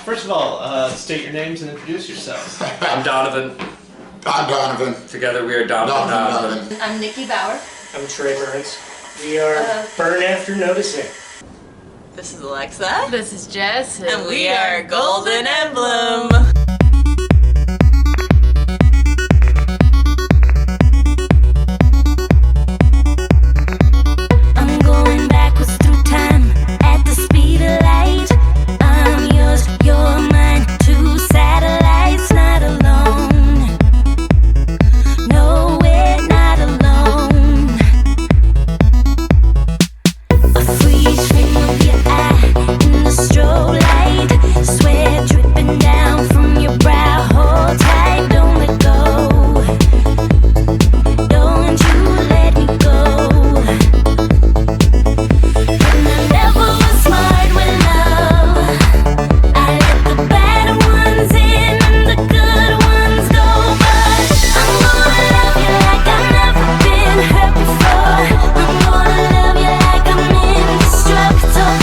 First of all, state your names and introduce yourselves. I'm Donovan. I'm Donovan. Together we are Donovan. I'm Nikki Bauer. I'm Trey Burns. We are Burn After Noticing. This is Alexa. This is Jess. And we are Golden Emblem. I'm going backwards through time at the speed of light. I'm yours, you're mine. Two satellites, not alone. No, we're not alone. A freeze frame of your eye in the strobe light. Sweat dripping down from your brow. Hold tight, don't let go. Don't you let me go. And I never was smart with love. I let the bad ones in and the good ones go. But I'm gonna love you like I've never been hurt before. I'm gonna love you like I'm indestructible.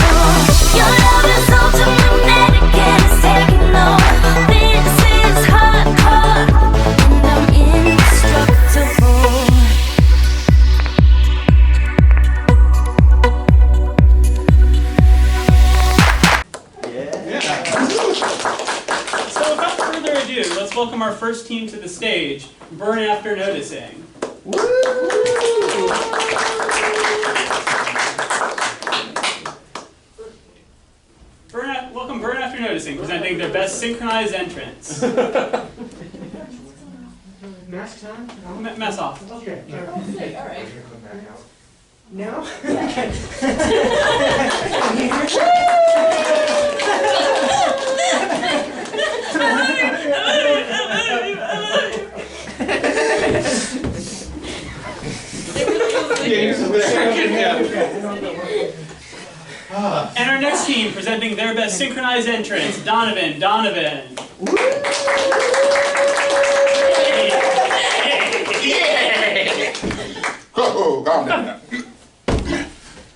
Your love is automatic and it's taking over. This is hardcore and I'm indestructible. So without further ado, let's welcome our first team to the stage, Burn After Noticing. Welcome Burn After Noticing, presenting their best synchronized entrance. Mask time? Mess off. Okay. All right. Now? And our next team, presenting their best synchronized entrance, Donovan. Oh, calm down.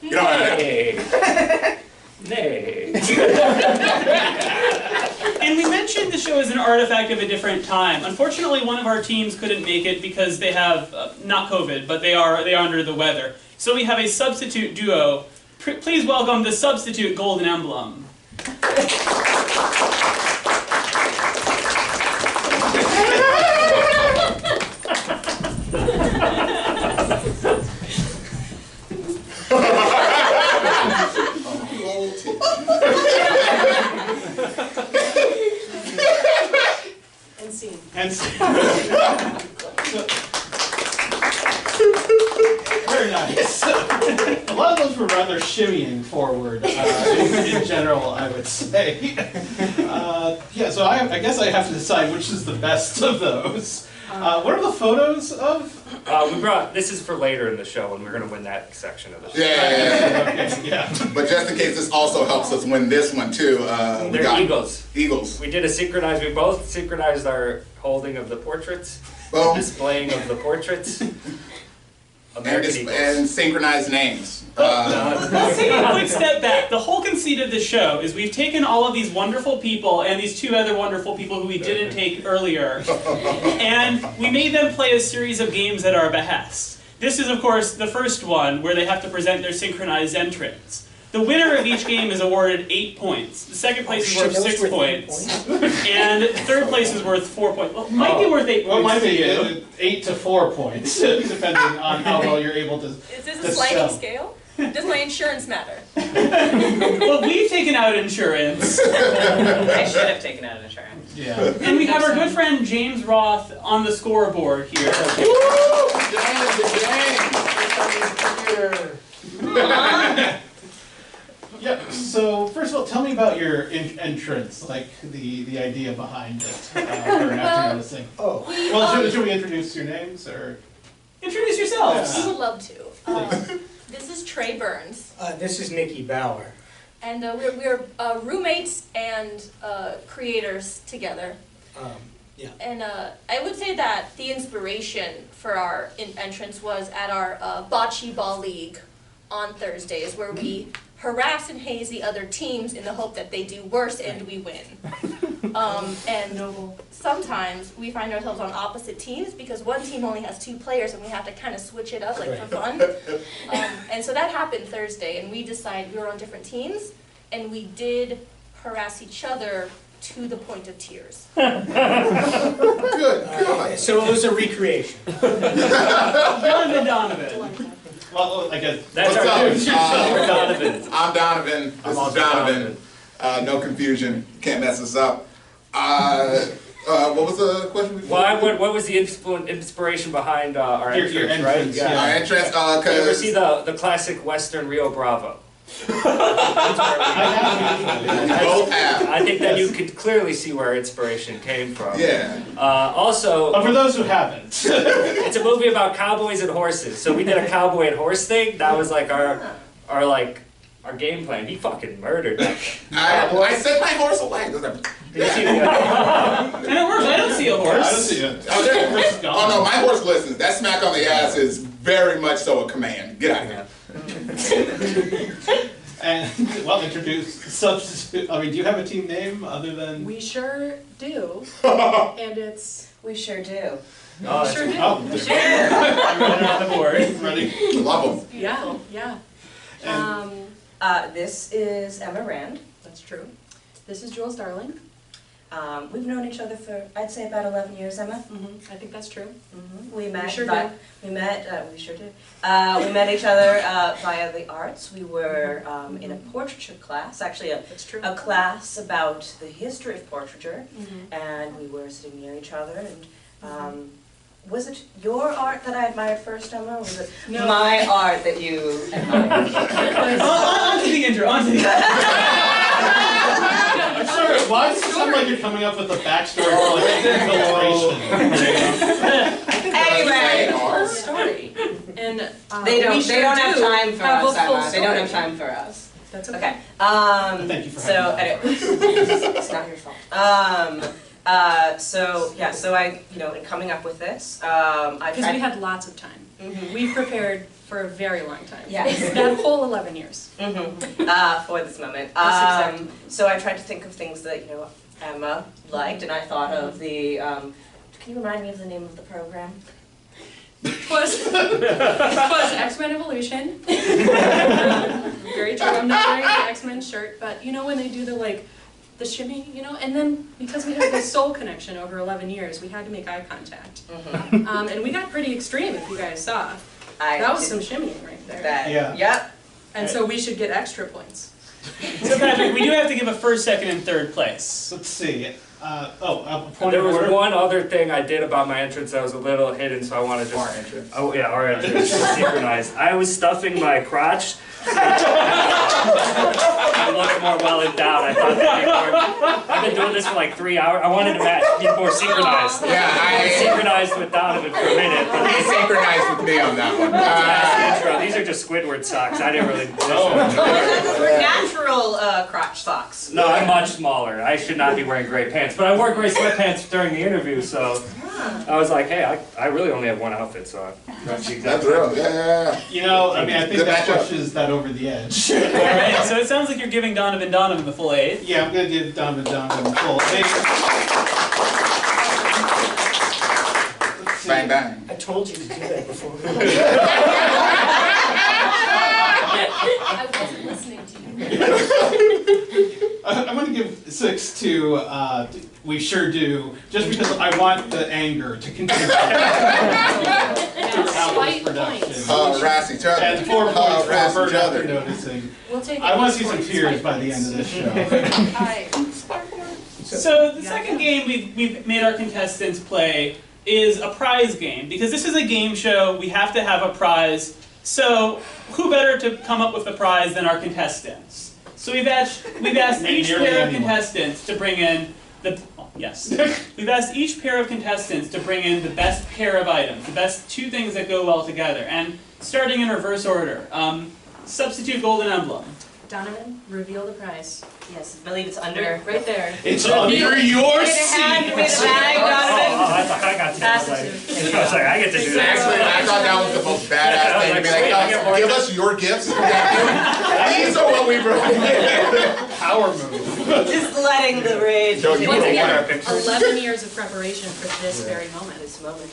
You don't have And we mentioned the show is an artifact of a different time. Unfortunately, one of our teams couldn't make it because they have, not COVID, but they are under the weather. So we have a substitute duo. Please welcome the substitute Golden Emblem. And very nice. A lot of those were rather shimmying forward in general, I would say. Yeah, so I guess I have to decide which is the best of those. What are the photos of? We brought, this is for later in the show, and we're going to win that section of the show. Yeah. But just in case this also helps us win this one too, we They're got Eagles. Eagles. We both synchronized our holding of the portraits, Boom. displaying of the portraits. And synchronized names. Let's take a quick step back. The whole conceit of the show is we've taken all of these wonderful people and these two other wonderful people who we didn't take earlier, and we made them play a series of games at our behest. This is, of course, the first one where they have to present their synchronized entrance. The winner of each game is awarded 8 points. The second place is worth 6 points. And third place is worth 4 points. Well, it might be worth 8 points. Well, it might be 8 to 4 points, depending on how well you're able to. Is this a sliding scale? Does my insurance matter? Well, we've taken out insurance. I should have taken out insurance. Yeah. And we have our good friend James Roth on the scoreboard here. Yep. So first of all, tell me about your entrance, like the idea behind it. For after noticing. Oh. Well, should we introduce your names or introduce yourselves? We would love to. This is Trey Burns. This is Nikki Bauer. And we're roommates and creators together. Yeah. And I would say that the inspiration for our entrance was at our bocce ball league on Thursdays, where we harass and haze the other teams in the hope that they do worse and we win. And sometimes we find ourselves on opposite teams because one team only has 2 players and we have to kind of switch it up like for fun. And so that happened Thursday, and we decided we were on different teams, and we did harass each other to the point of tears. Good, good. So it was a recreation. Donovan. Well, I guess. That's What's our up? news. We're Donovan. I'm Donovan. This I'm is also Donovan. No confusion. Can't mess us up. What was the question before? What was the inspiration behind our Your entrance, entrance, right? yeah. Our entrance, You ever cause see the classic Western Rio Bravo? we both have. I think that you could clearly see where inspiration came from. Yeah. Also, But for those who haven't, it's a movie about cowboys and horses. So we did a cowboy and horse thing. That was like our game plan. He fucking murdered that. I sent my horse away. Did you see the And it works. I don't see a horse. I don't see it. Oh, there. Horse is gone. Oh no, my horse listens. That smack on the ass is very much so a command. Get out of here. And, well, introduce substitute. I mean, do you have a team name other than? We sure do, and it's, We sure do. Oh, sure do. Oh, Everyone on the board. ready? Love them. Yeah. And- This is Emma Rand. That's true. This is Jules Darling. We've known each other for, I'd say, about 11 years, Emma. I think that's true. We met. sure vi- We met. We sure did. We met each other via the arts. We were in a portraiture class, actually That's true. a class about the history of portraiture, and we were sitting near each other. And was it your art that I admired first, Emma, or was it No. my art that you admired? On to the intro. On to the intro. I'm sorry, why does it sound like you're coming up with a backstory for like infiltration? Anyway. Story. And They don't. we They sure don't have do time for have us, a full Emma. They don't have story. time for us. That's okay. Okay. Thank you for So having me. anyway, it's not your fault. So yeah. So I, in coming up with this, I Because tried. we had lots of time. We've prepared for a very long time. Yes. That whole 11 years. For this moment. Yes, So I tried to think of things that Emma liked, and I thought of the. Can you remind me of the name of the program? Was X-Men Evolution. Very true. I'm not wearing the X-Men shirt, but when they do the shimmy, and then because we had this soul connection over 11 years, we had to make eye contact. And we got pretty extreme, if you guys saw. That was some shimmying right there. Yeah. Yep. And so we should get extra points. So Patrick, we do have to give a first, second, and third place. Let's see. Point There of was order. one other thing I did about my entrance that was a little hidden, so I want to just. Our entrance. Oh yeah, our entrance synchronized. I was stuffing my crotch. I looked more well endowed. I thought that'd be more. I've been doing this for like 3 hours. I wanted to be more synchronized. Yeah, I synchronized with Donovan for a minute. But He synchronized with me on that one. that's the intro. These are just Squidward socks. I didn't really. We're natural crotch socks. No, I'm much smaller. I should not be wearing gray pants, but I wore gray sweatpants during the interview, so I was like, hey, I really only have one outfit, so that's the exact That's real. Yeah. I mean, I think Good that matchup. pushes that over the edge. Alright, so it sounds like you're giving Donovan the full 8. Yeah, I'm gonna give Donovan full. Bang bang. I told you to do that before. I wasn't listening to you. I'm gonna give 6 to We Sure Do, just because I want the anger to continue. Slight points. Harass each other. And 4 points for Harass each burn after other. noticing. We'll take I want to those see some points, tears slight by the end points. of this show. So the second game we've made our contestants play is a prize game. Because this is a game show, we have to have a prize. So who better to come up with the prize than our contestants? So we've asked each Nearly pair of anyone. contestants to bring in we've asked each pair of contestants to bring in the best pair of items, the best 2 things that go well together. And starting in reverse order, substitute golden emblem. Donovan, reveal the prize. Yes, I believe it's under. Right there. It's under your Hand seat. me the bag, Donovan. I thought I got to do Pass that. it to I was like, I get to do that. Actually, I thought that was the most badass thing to be like, give us your gifts. These are what we brought. Power move. Just letting the rage. Joe, you Once don't again, want our pictures. 11 years of preparation for this very moment. This moment.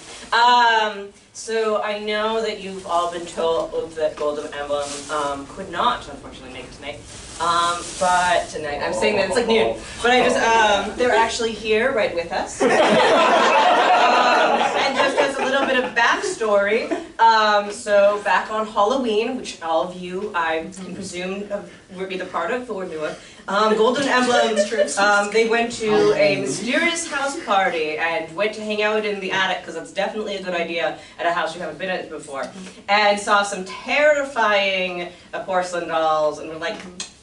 So I know that you've all been told that Golden Emblem could not, unfortunately, make it tonight. But tonight, I'm saying that it's like noon. But I just, they're actually here right with us. And just as a little bit of backstory, so back on Halloween, which all of you, I can presume, would be the part of or knew of, Golden Emblem, they went to a mysterious house party and went to hang out in the attic, because that's definitely a good idea at a house you haven't been at before, and saw some terrifying porcelain dolls, and were like,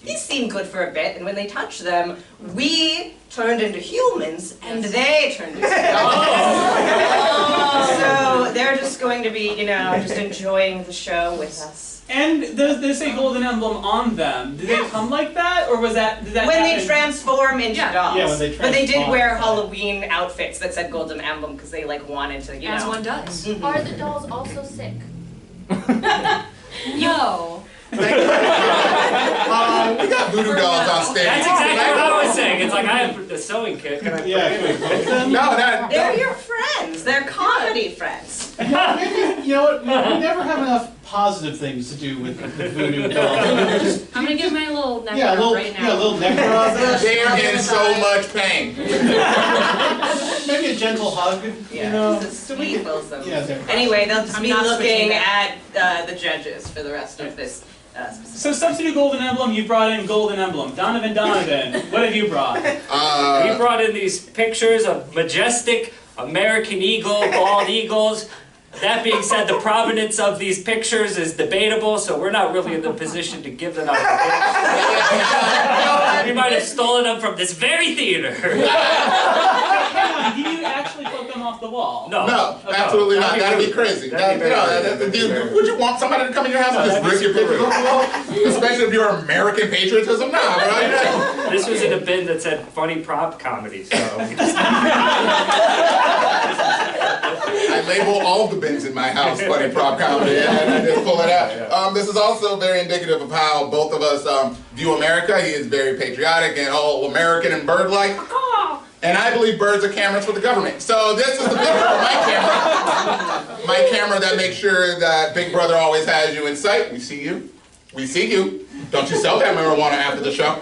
these seem good for a bit, and when they touched them, we turned into humans, and they turned into dolls. So they're just going to be, just enjoying the show with us. And they say Golden Emblem on them. Did they come like that, or did that When happen? they transform into dolls. Yeah, when they But they did transform. wear Halloween outfits that said Golden Emblem because they wanted to, As one does. Are the dolls also sick? No. We got voodoo dolls on stage. That's exactly what I was saying. It's like I have the sewing kit. Can I put Yeah, it in? can we vote them? No, that. They're your friends. They're comedy friends. Maybe, you know what, we never have enough positive things to do with the voodoo dolls. I'm gonna give my little neck Yeah, a rub little, right yeah, a now. little neck rub. They're in so much pain. Maybe a gentle hug, you know? Just a sweet Wilson. Yeah, they're. Anyway, they'll just I'm be not looking switching at the judges for the rest of this. So substitute Golden Emblem, you brought in Golden Emblem. Donovan, what have you brought? We brought in these pictures of majestic American eagle, bald eagles. That being said, the provenance of these pictures is debatable, so we're not really in the position to give them out. We might have stolen them from this very theater. Hang on, did you actually put them off the wall? No. No, absolutely not. That'd be crazy. That'd be very Would you want somebody to come in your house and just rip your pictures off the wall? Especially if you're American patriotism? Nah, right? This was in a bin that said funny prop comedy, so we just I label all of the bins in my house funny prop comedy and I just pull it out. This is also very indicative of how both of us view America. He is very patriotic and all American and bird-like. And I believe birds are cameras for the government. So this is the picture of my camera. My camera that makes sure that Big Brother always has you in sight. We see you. We see you. Don't you sell that marijuana after the show.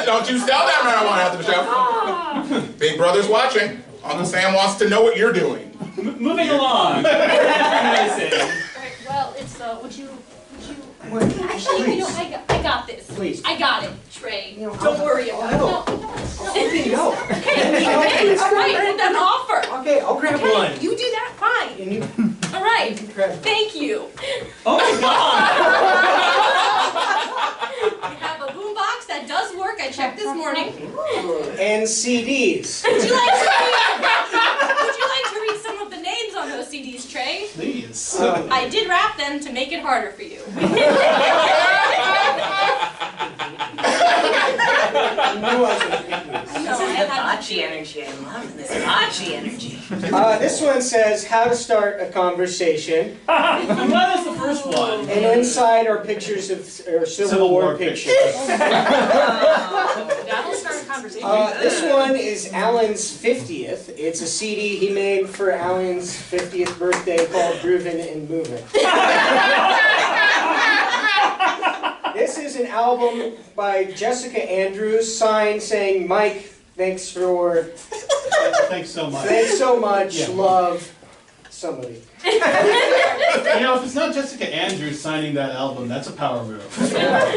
Don't you sell that marijuana after the show. Big Brother's watching. Uncle Sam wants to know what you're doing. Moving along. Amazing. Alright, well, it's, actually, I got this. Please. I got it, Trey. Don't worry about it. No. Okay, alright, well then offer. Okay, I'll grab Okay, one. you do that, fine. And you Alright, grab thank you. Oh my god! We have a boombox that does work, I checked this morning. and CDs. Would you like to read some of the names on those CDs, Trey? Please. I did wrap them to make it harder for you. This is the bocce energy. I'm loving this bocce energy. This one says how to start a conversation, I'm glad that's the first one. and inside are pictures of Civil War pictures. That'll start a conversation. This one is Alan's 50th. It's a CD he made for Alan's 50th birthday called Groovin' and Movin'. This is an album by Jessica Andrews, signed saying, Mike, thanks Thanks so much. much, Yeah. love, somebody. You know, if it's not Jessica Andrews signing that album, that's a power move.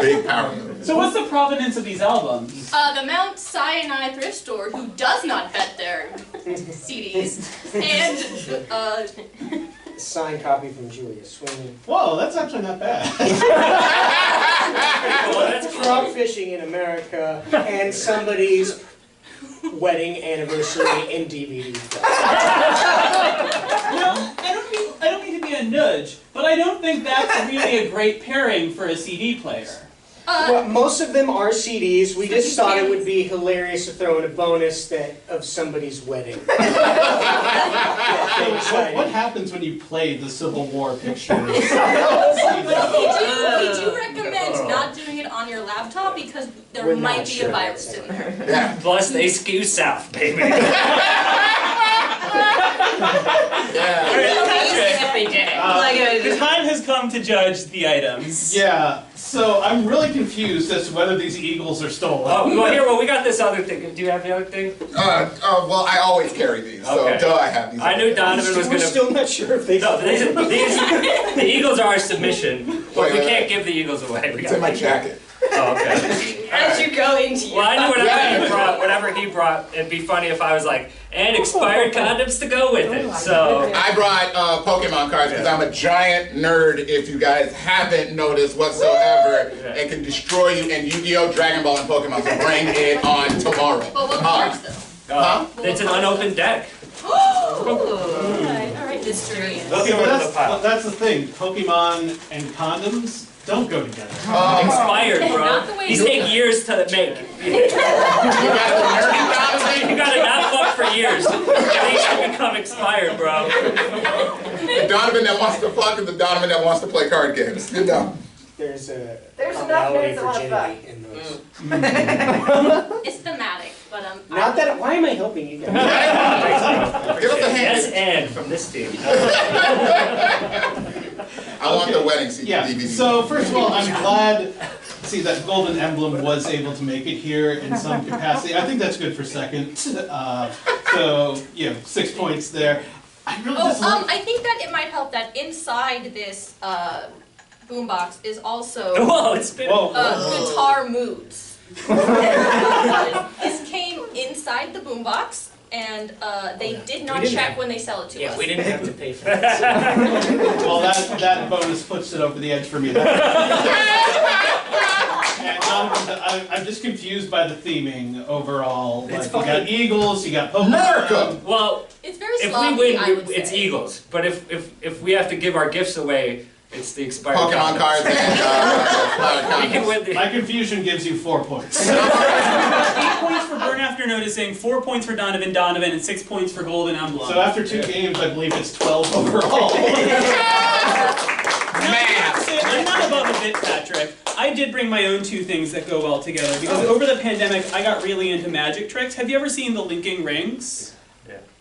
Big power move. So what's the provenance of these albums? The Mount Sinai thrift store, who does not vet their CDs, and Signed copy from Julia Sweeney. Whoa, that's actually not bad. Trout fishing in America and somebody's wedding anniversary in DVD. Well, I don't mean to be a nudge, but I don't think that's really a great pairing for a CD player. Well, most of them are CDs. We just thought it would be hilarious to throw in a bonus of somebody's wedding. What happens when you play the Civil War pictures? We do recommend not doing it on your laptop because there might be a virus in there. Yeah. Plus, they skew south, baby. The time has come to judge the items. Yeah, so I'm really confused as to whether these eagles are stolen. Oh, well, we got this other thing. Do you have the other thing? Well, I always carry these, so Okay. duh, I have these. I knew Donovan was We're gonna. still not sure if they. No, the Eagles are our submission, but we Wait, can't give the Eagles away. We It's in my jacket. Oh, okay. As you go into your Well, I knew whatever he brought, it'd be funny if I was like, and expired condoms to go with it. So I brought Pokemon cards because I'm a giant nerd, if you guys haven't noticed whatsoever, and can destroy you in Yu-Gi-Oh!, Dragon Ball, and Pokemon, so bring it on tomorrow. But what cards though? Huh? it's an unopened deck. Alright, mystery. They'll give it to the pile. That's the thing. Pokemon and condoms don't go together. Expired, Not the bro. way These you- take years to make. You gotta not fuck for years. These should become expired, bro. The Donovan that wants to fuck is the Donovan that wants to play card games. You know. There's enough commonality nerds that wanna virginity in those. It's thematic, but Not that. Why am I helping you guys? Give us a hand. Yes, and from this team. I want the wedding CD. Yeah, DVD. so first of all, I'm glad, see, that Golden Emblem was able to make it here in some capacity. I think that's good for second. So, 6 points there. I really just like- I think that it might help that inside this boombox is also Whoa, it's been. guitar moods. This came inside the boombox, and they did not check when they sell it to us. Yeah, we didn't have to pay for that. Well, that bonus puts it over the edge for me. And Donovan, I'm just confused by the theming overall. Like, you got Eagles, you got Pokemon. America! Well, It's very if sloppy, we I win, would it's say. Eagles. But if we have to give our gifts away, it's the expired Pokemon condoms. cards and We can win the. My confusion gives you 4 points. 8 points for Burn After Noticing, 4 points for Donovan, and 6 points for Golden Emblem. So after 2 games, I believe it's 12 overall. I'm not above a bit, Patrick. I did bring my own 2 things that go well together because over the pandemic, I got really into magic tricks. Have you ever seen the linking rings?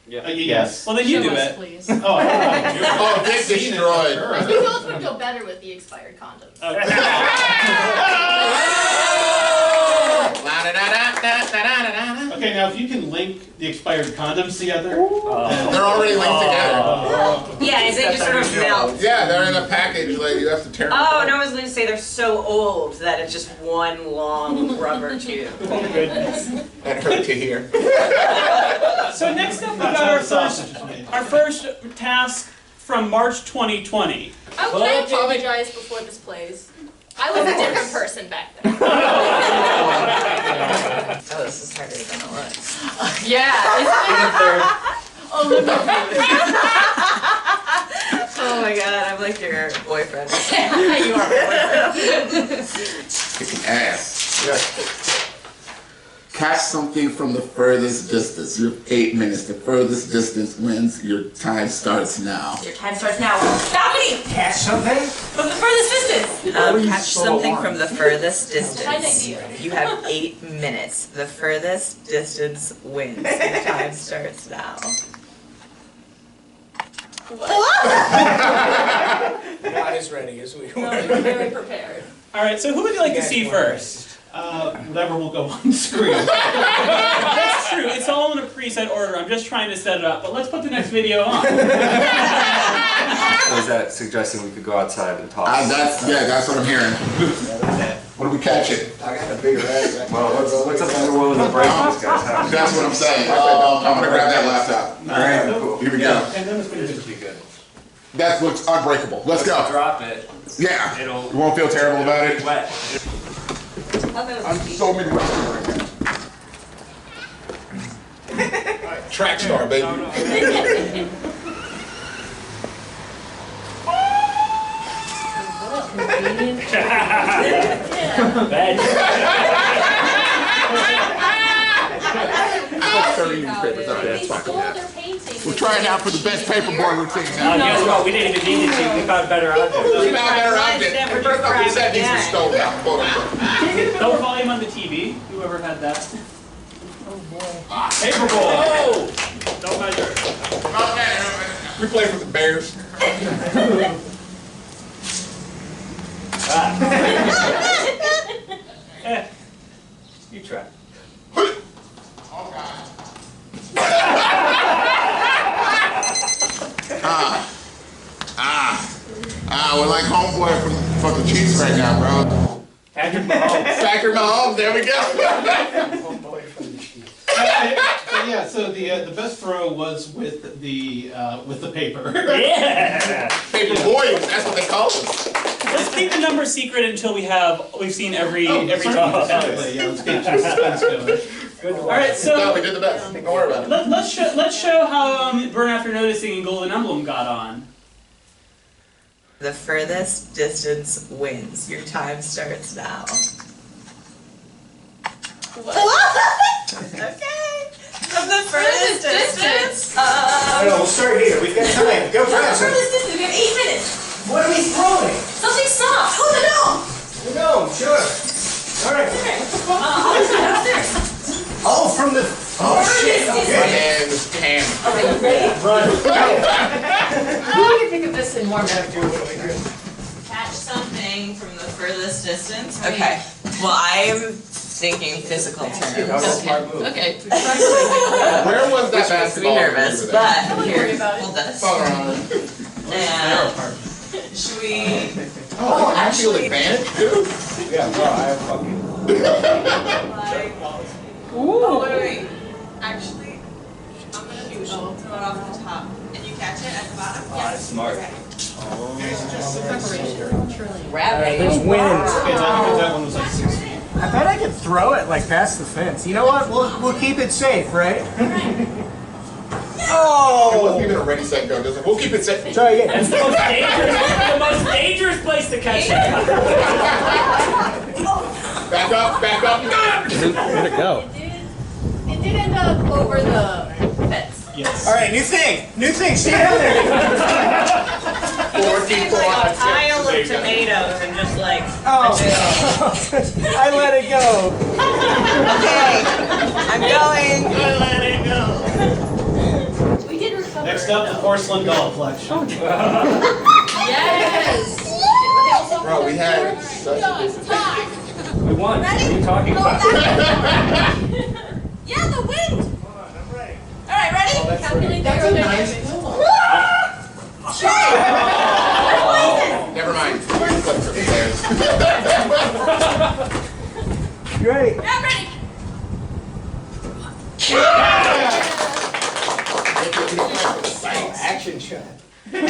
Yes. Well, then you Show do us, it. please. Oh, I don't know. Oh, get destroyed. I think those would go better with the expired condoms. Okay, now if you can link the expired condoms together. They're already linked together. Yeah, and they just sort of melt. Yeah, they're in a package, like you have to tear them Oh, apart. no, I was going to say they're so old that it's just one long rubber tube. That hurt to hear. So next up, we That's got how our the sausage is made. first task from March 2020. Oh, can I apologize before this plays? I was a different person back then. Oh, this is harder than it looks. Yeah. Oh my god, I'm like your boyfriend. You are my boyfriend. Kicking ass. Catch something from the furthest distance. You have 8 minutes. The furthest distance wins. Your time starts now. Your time starts now. Stop me! Catch something? From the furthest distance! Catch something from the furthest distance. idea. You have 8 minutes. The furthest distance wins. Your time starts now. Not as ready as we No, were. you're very prepared. Alright, so who would you like to see first? Whatever will go on screen. That's true, it's all in a preset order. I'm just trying to set it up, but let's put the next video on. So is that suggesting we could go outside and talk? That's what I'm hearing. What are we catching? I got a bigger bag. Well, what's up with the will of the break this guy's house? That's what I'm saying. I'm gonna grab that laptop. Alright, cool. Here we go. And then it's gonna This be should be good. That looks unbreakable. Let's go. Drop it. Yeah. It'll You won't feel terrible about it. wet. I'm so Midwestern right now. Track star, baby. Veg. Like 30 newspapers. All right, that's They fine. stole their painting. We're trying out for the best paperboard routine. Guess what? We didn't even need it to. We found better objects. We found better objects. And first off, we said these were stolen out, quote unquote. No volume on the TV. Whoever had that. Paperboard. Oh! Don't measure. Oh, man. We play for the Bears. You try. We're like homeboy for the Chiefs right now, bro. Patrick Mahomes. Patrick Mahomes, there we go. So the best throw was with the paper. Yeah! Paper boys, that's what they call us. Let's keep the number secret until we've seen every Certainly, team. yeah, let's get your suspense going. All right, No, so we did the best. Don't worry about it. let's show how Burn After Noticing and Golden Emblem got on. The furthest distance wins. Your time starts now. Okay. From the furthest distance. No, we'll start here. We've got time. Go fast. Furthest distance. We have 8 minutes. What are we throwing? Something soft. Oh no! No, sure. All right. Upstairs. Oh, from the. Oh shit. My Okay. man is Cam. Okay, ready? Run. How do you think of this in more Catch something from the furthest distance. Okay. Well, I am thinking physical terms. Okay. Where was that Which makes me basketball? nervous, but here, about it. hold this. Fall around. And should we? Oh, actual advantage too? Yeah, bro, I have fucking. Like, oh, wait. Actually, I'm gonna throw it off the top, and you catch it at the bottom. Oh, that's smart. Okay. Alright, there's wind. Okay, that one was like 6 feet. I bet I could throw it like past the fence. You know what? We'll keep it safe, right? It wasn't Oh! even a ready, set, go. Just like, we'll keep it safe. Try again. That's the most dangerous place to catch it. Back up, back up. Where'd it go? It did end up over the fence. Yes. All right, new thing. Stay down there. 4 Seems like a pile of tomatoes and just like. Oh, I let it go. Okay, I'm going. We did recover. Next up, the porcelain doll collection. Yes! Bro, we had such a good We won. What are you talking about? Yeah, the wind. I'm ready. All right, ready? Calculate the aerodynamics. Never mind. Clip for the stairs. You ready? Yeah, I'm ready. Action shot. So I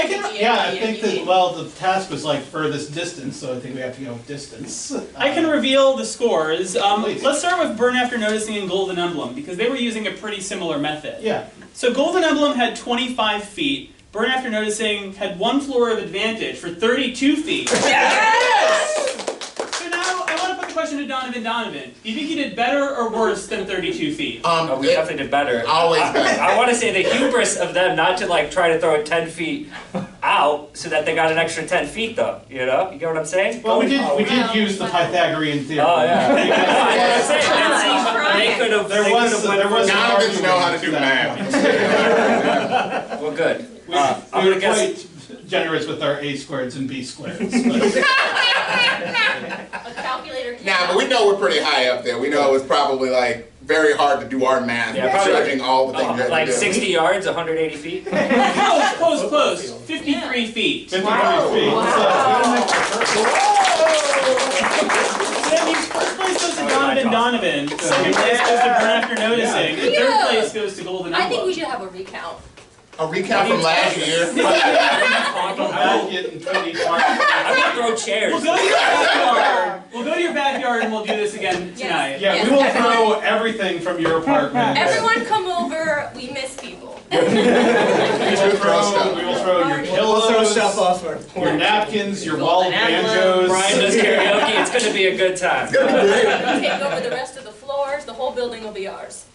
think that, well, the task was like furthest distance, so I think we have to go with distance. I can reveal the scores. Please. Let's start with Burn After Noticing and Golden Emblem because they were using a pretty similar method. Yeah. So Golden Emblem had 25 feet. Burn After Noticing had 1 floor of advantage for 32 feet. Yes! So now I want to put the question to Donovan. Donovan, do you think you did better or worse than 32 feet? Oh, we definitely did better. Always better. I want to say the hubris of them not to like try to throw it 10 feet out so that they got an extra 10 feet though. You know? You get what I'm saying? Well, we did use the Pythagorean theorem. Oh yeah. He's They could have. There was an Donovan's know how to argument do that. math. Well, good. We I'm were gonna guess. quite generous with our A squareds and B squareds. A calculator came Nah, but we know we're pretty high up there. We know it's probably like very hard to do our math, Yeah, probably judging all the things you have Like to do. 60 yards, 180 feet. Close. 53 feet. 53 feet. So that means first place goes to Donovan. Second place goes to Burn After Noticing. And third place goes to Golden Emblem. I think we should have a recount. A recount from last year. I'm getting 20 I'm gonna throw chairs. We'll go to your backyard. We'll go to your backyard and we'll do this again tonight. Yeah, we will throw everything from your apartment. Everyone come over, we miss people. We will throw your pillows. yourself off our your point. napkins, your wall Golden emblem. banjos. Brian does karaoke. It's gonna be a good time. We take over the rest of the floors, the whole building will be ours.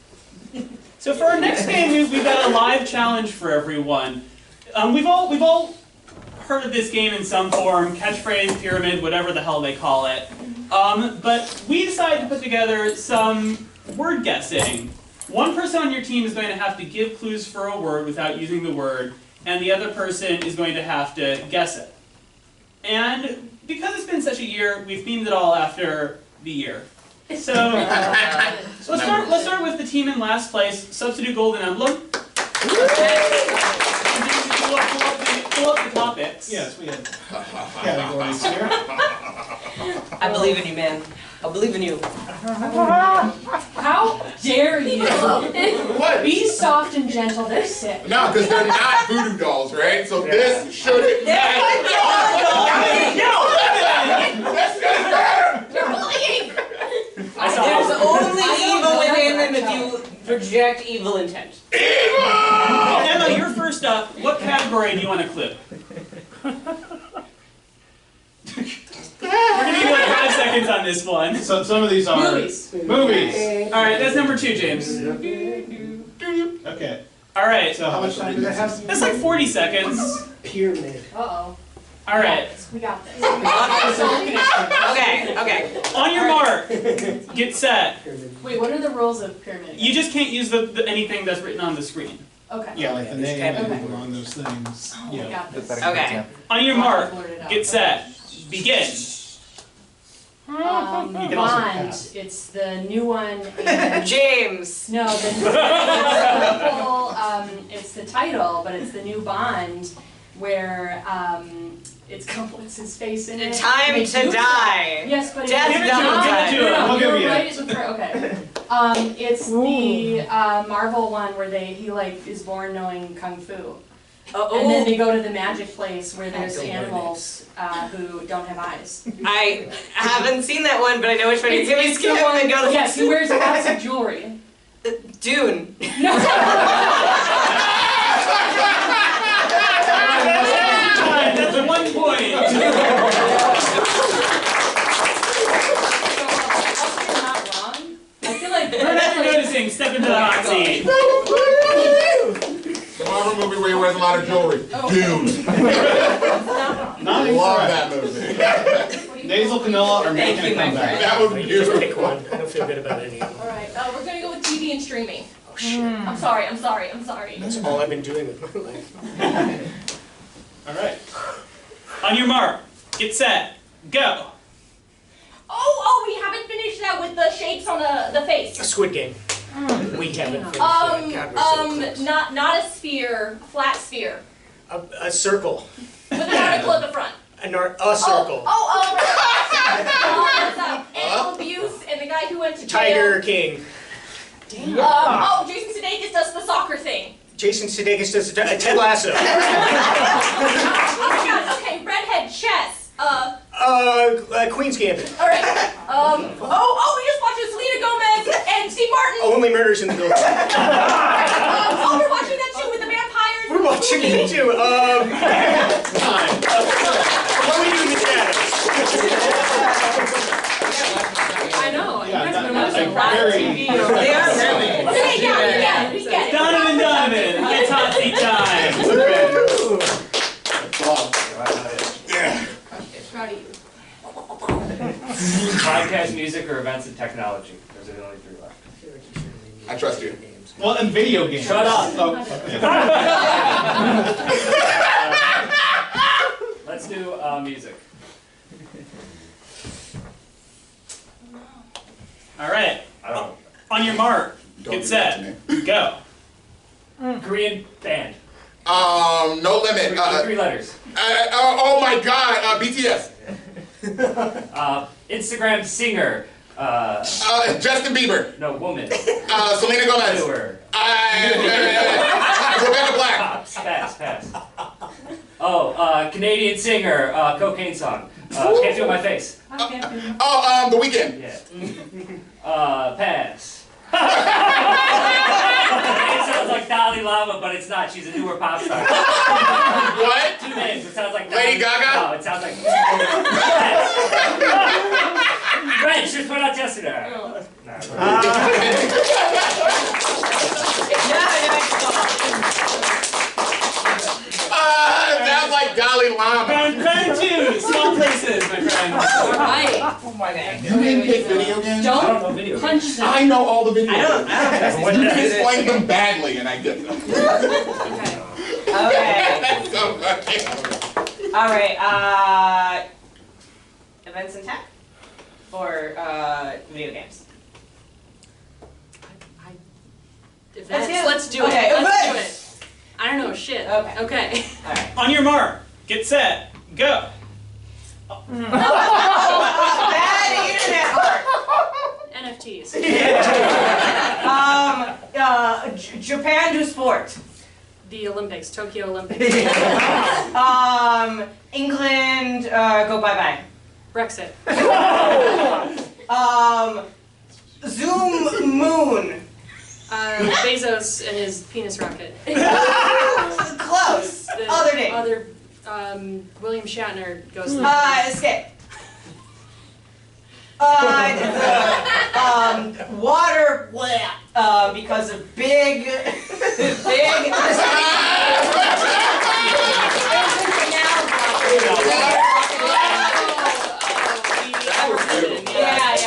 So for our next game, we've got a live challenge for everyone. We've all heard of this game in some form, catchphrase, pyramid, whatever the hell they call it. But we decided to put together some word guessing. One person on your team is going to have to give clues for a word without using the word, and the other person is going to have to guess it. And because it's been such a year, we've themed it all after the year. So let's start with the team in last place. Substitute Golden Emblem. Pull up the topics. Yes, we have categories here. I believe in you, man. I believe in you. How dare you? What? Be soft and gentle, they're sick. No, because they're not voodoo dolls, right? So this shouldn't matter. This shouldn't matter. You're bullying! There's only evil within them if you project evil intent. Emma, you're first up. What category do you want to clip? We're gonna give you like 5 seconds on this one. So some of these are Movies. movies. All right, that's number 2, James. Okay. All right, So how much time do I have? that's like 40 seconds. Pyramid. Uh-oh. All right, We got this. Okay. on your mark, get set. Wait, what are the rules of pyramid? You just can't use the anything that's written on the screen. Okay. Yeah, like the name Okay. on those things. We Yeah. got this. Okay. On your mark, Blurt it out. get set, begin. You can also Bond. pass. It's the new one. And James. no, the whole, it's the title, but it's the new Bond where what's his face in it? Time They to do die. Yes, but Death it's Give it to him, double give it time. to him. No, I'll give you're you right. it. Okay. It's the Marvel one where he like is born knowing kung fu, and then they go to the magic place where there's animals who don't have eyes. I haven't seen that one, but I know which one. Can we It's skip the one. and go to Yes, he wears lots of jewelry. Dune? That's 1 point. I'm not wrong. I feel like We're not noticing. Step into the hot seat. The Marvel movie where he wears a lot of jewelry. Dune. Not Love incorrect. that movie. Nasal canola are making Thank you, a my comeback. friend. That was Pick beautiful. one. I don't feel good about any of them. Alright, we're gonna go with TV and streaming. Oh shit. I'm sorry. That's all I've been doing with my life. All right. On your mark, get set, go. Oh, we haven't finished that with the shapes on the face. A Squid Game. We haven't finished that. God, we're so close. Not a sphere, a flat sphere. A circle. With an article at the front. A circle. Animal abuse and the guy who went to Tiger jail. King. Jason Sudeikis does the soccer thing. Jason Sudeikis does Ted Lasso. Oh my god, okay, redhead chess. Queen's Gambit. Alright. We just watched Selena Gomez and Steve Martin. Only Murders in the Building. We're watching that too with the vampires. We're watching it too. What do we do in the shadows? I know. You Yeah, guys have been that's watching a lot of very- TV. They are really. Okay, yeah, we get it. Donovan, it's hot seat time. Proud of you. Podcast, music, or events and technology. Those are the only 3 left. I trust you. Well, and video games. Shut up. Oh, okay. Let's do music. All right. I don't know. On your mark, Don't get do that to set, go. Korean band. No limit. 3 letters. Oh my God. BTS. Instagram singer. Justin Bieber. No, woman. Selena Gomez. Doer. Rebecca Black. Pass. Oh, Canadian singer. Cocaine song. Can't feel my face. I can't do it. The Weeknd. Yeah. Pass. It sounds like Dalai Lama Llama, but it's not. She's a newer pop star. What? Two names. It sounds like Lady Gaga? No, it sounds like. Red. She was put out yesterday. Sounds like Dalai Lama. Round two, small places, my friend. Alright. Oh my god. You didn't pick video games? I don't know video. Punch them. I know all the video games. What You is can it? explain them badly, and I get them. Okay. Okay. That's so funny. Alright, events and tech? Or video games? Events. do it. Let's do it. Okay, Let's do events. it. I don't know shit. Okay. Okay. Alright. On your mark, get set, go. Bad internet art. NFTs. Japan do sport. The Olympics. Tokyo Olympics. England go bye-bye. Brexit. Zoom moon. Bezos and his penis rocket. Close. The Other name. Other, William Shatner goes. Escape. Water, because of big. Yeah,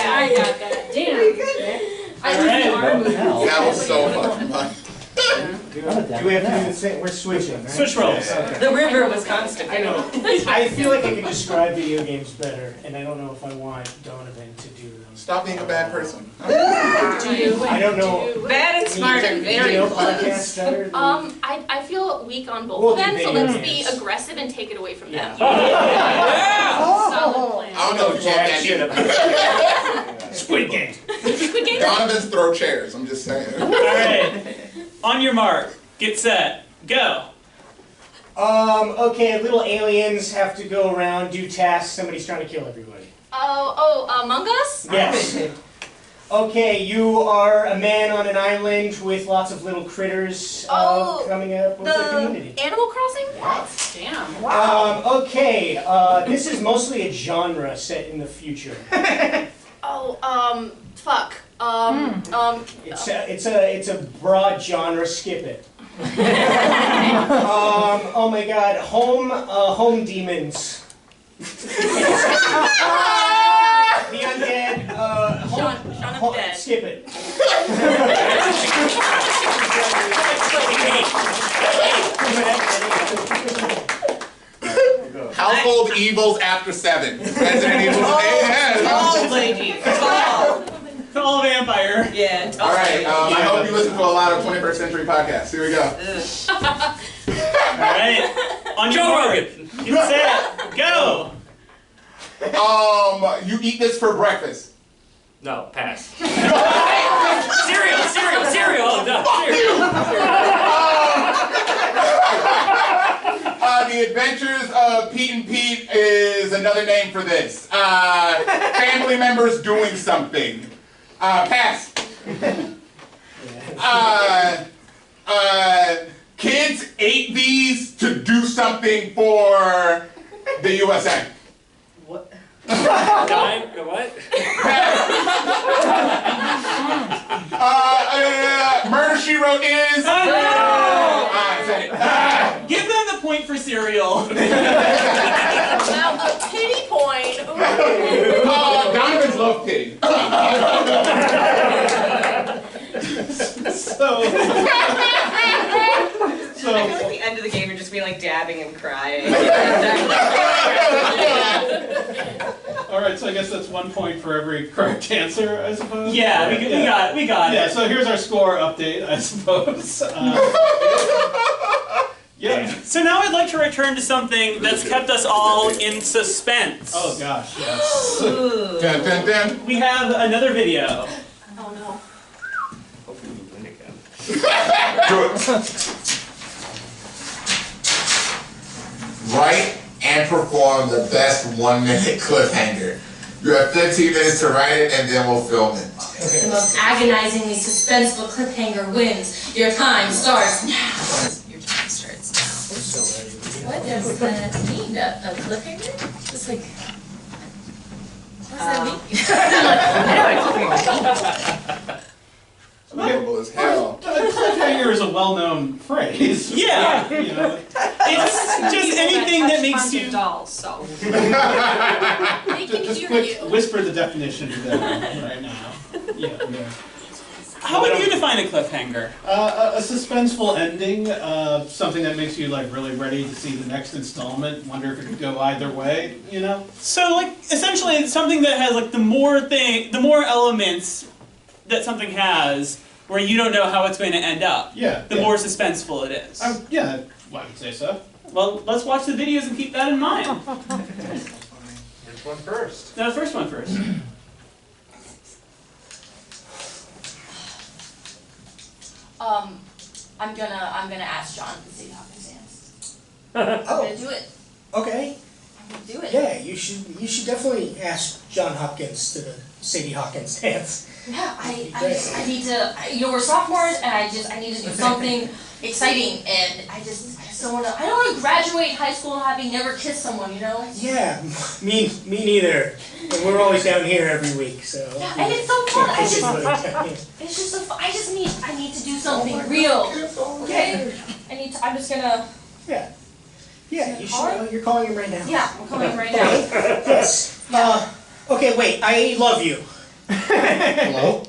I got that. Damn. I did the arm movement. That was so fucking fun. Do we have to do the same? We're switching, right? Switch roles. Okay. The river was constant. I know. I feel like I can describe video games better, and I don't know if I want Donovan to do them. Stop being a bad person. Do you? I don't know. Bad and smart are very Video close. podcast better. I feel weak on both We'll of do them, so video let's be games. aggressive and take it away from them. Solid I plan. don't know if you want that either. Squid Game. Squid Game. Donovan's throw chairs, I'm just saying. Alright. On your mark, get set, go. Okay, little aliens have to go around, do tasks, somebody's trying to kill everybody. Among Us? Yes. Okay, you are a man on an island with lots of little critters coming up with the community. Animal Crossing? Damn. Okay, this is mostly a genre set in the future. Fuck. It's a broad genre, skip it. Oh my god, home demons. The undead, Shaun of the Dead. skip it. Household evils after 7. Resident Evil. Tall lady. Tall. Tall vampire. Yeah, tall Alright, lady. I hope you listen to a lot of 21st century podcasts. Here we go. Alright. On your Joe mark, Rogan. get set, go. You eat this for breakfast. No, pass. Cereal. No, cereal. The Adventures of Pete and Pete is another name for this. Family members doing something. Pass. Kids ate these to do something for the USA. What? What? Murder, She Wrote is. I said it. Give them the point for cereal. Now, a pity point. Donovan's love pity. I feel like the end of the game you're just being like dabbing and crying. Alright, so I guess that's 1 point for every correct answer, I suppose? Yeah, we got Yeah, it. so here's our score update, I suppose. Yeah. So now I'd like to return to something that's kept us all in suspense. Oh gosh, yes. Dun, dun, dun. We have another video. Oh no. Hopefully we win again. Write and perform the best 1 minute cliffhanger. You have 15 minutes to write it and then we'll film it. The most agonizingly suspenseful cliffhanger wins. Your time starts now. Your time starts now. What does that mean? A cliffhanger? Just like, what does that mean? I know what a cliffhanger means. Horrible as hell. Cliffhanger is a well-known phrase. Yeah. You know, It's just anything that makes you. dolls, so. They can just hear quick you. whisper the definition to them right now. Yeah. How would you define a cliffhanger? A suspenseful ending, something that makes you like really ready to see the next installment. Wonder if it could go either way. You know. So like essentially it's something that has like the more elements that something has, where you don't know how it's going to end up. Yeah. The more suspenseful it is. Yeah, well, I would say so. Well, let's watch the videos and keep that in mind. Which one first? No, the first one first. I'm gonna ask John to see Hawkins dance. I'm Oh, gonna do it. okay. I'm gonna do it. Yeah, you should definitely ask John Hopkins to the Sadie Hawkins dance. Yeah, I need to, we're sophomores and I need to do something exciting and I just don't wanna graduate high school having never kissed someone, you know? Yeah, me neither. And we're always down here every week, so. Yeah, and it's so fun, It's it's just so fun, I need to do something real, okay? I'm just gonna, Yeah. Yeah, you should, you're calling him right now. yeah, I'm coming right now. Yes. Okay, wait, I love you. Hello?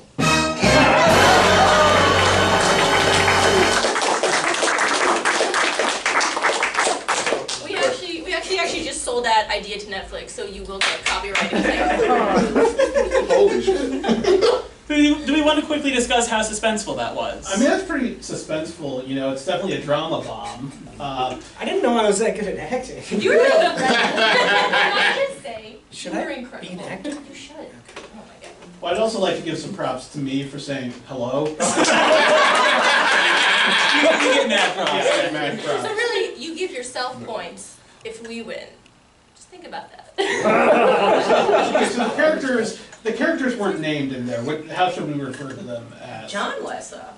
We actually just sold that idea to Netflix, so you will get copyrighted. Holy shit. Do we want to quickly discuss how suspenseful that was? I mean, that's pretty suspenseful. You know, it's definitely a drama bomb. I didn't know I was that good at acting. You were really good. I can say Should you I were be incredible. an actor? You should. Oh my god. Well, I'd also like to give some props to me for saying hello. You get mad props. Yeah, mad props. So really, you give yourself points if we win. Just think about that. Okay, so the characters weren't named in there. How should we refer to them as? John Wessa.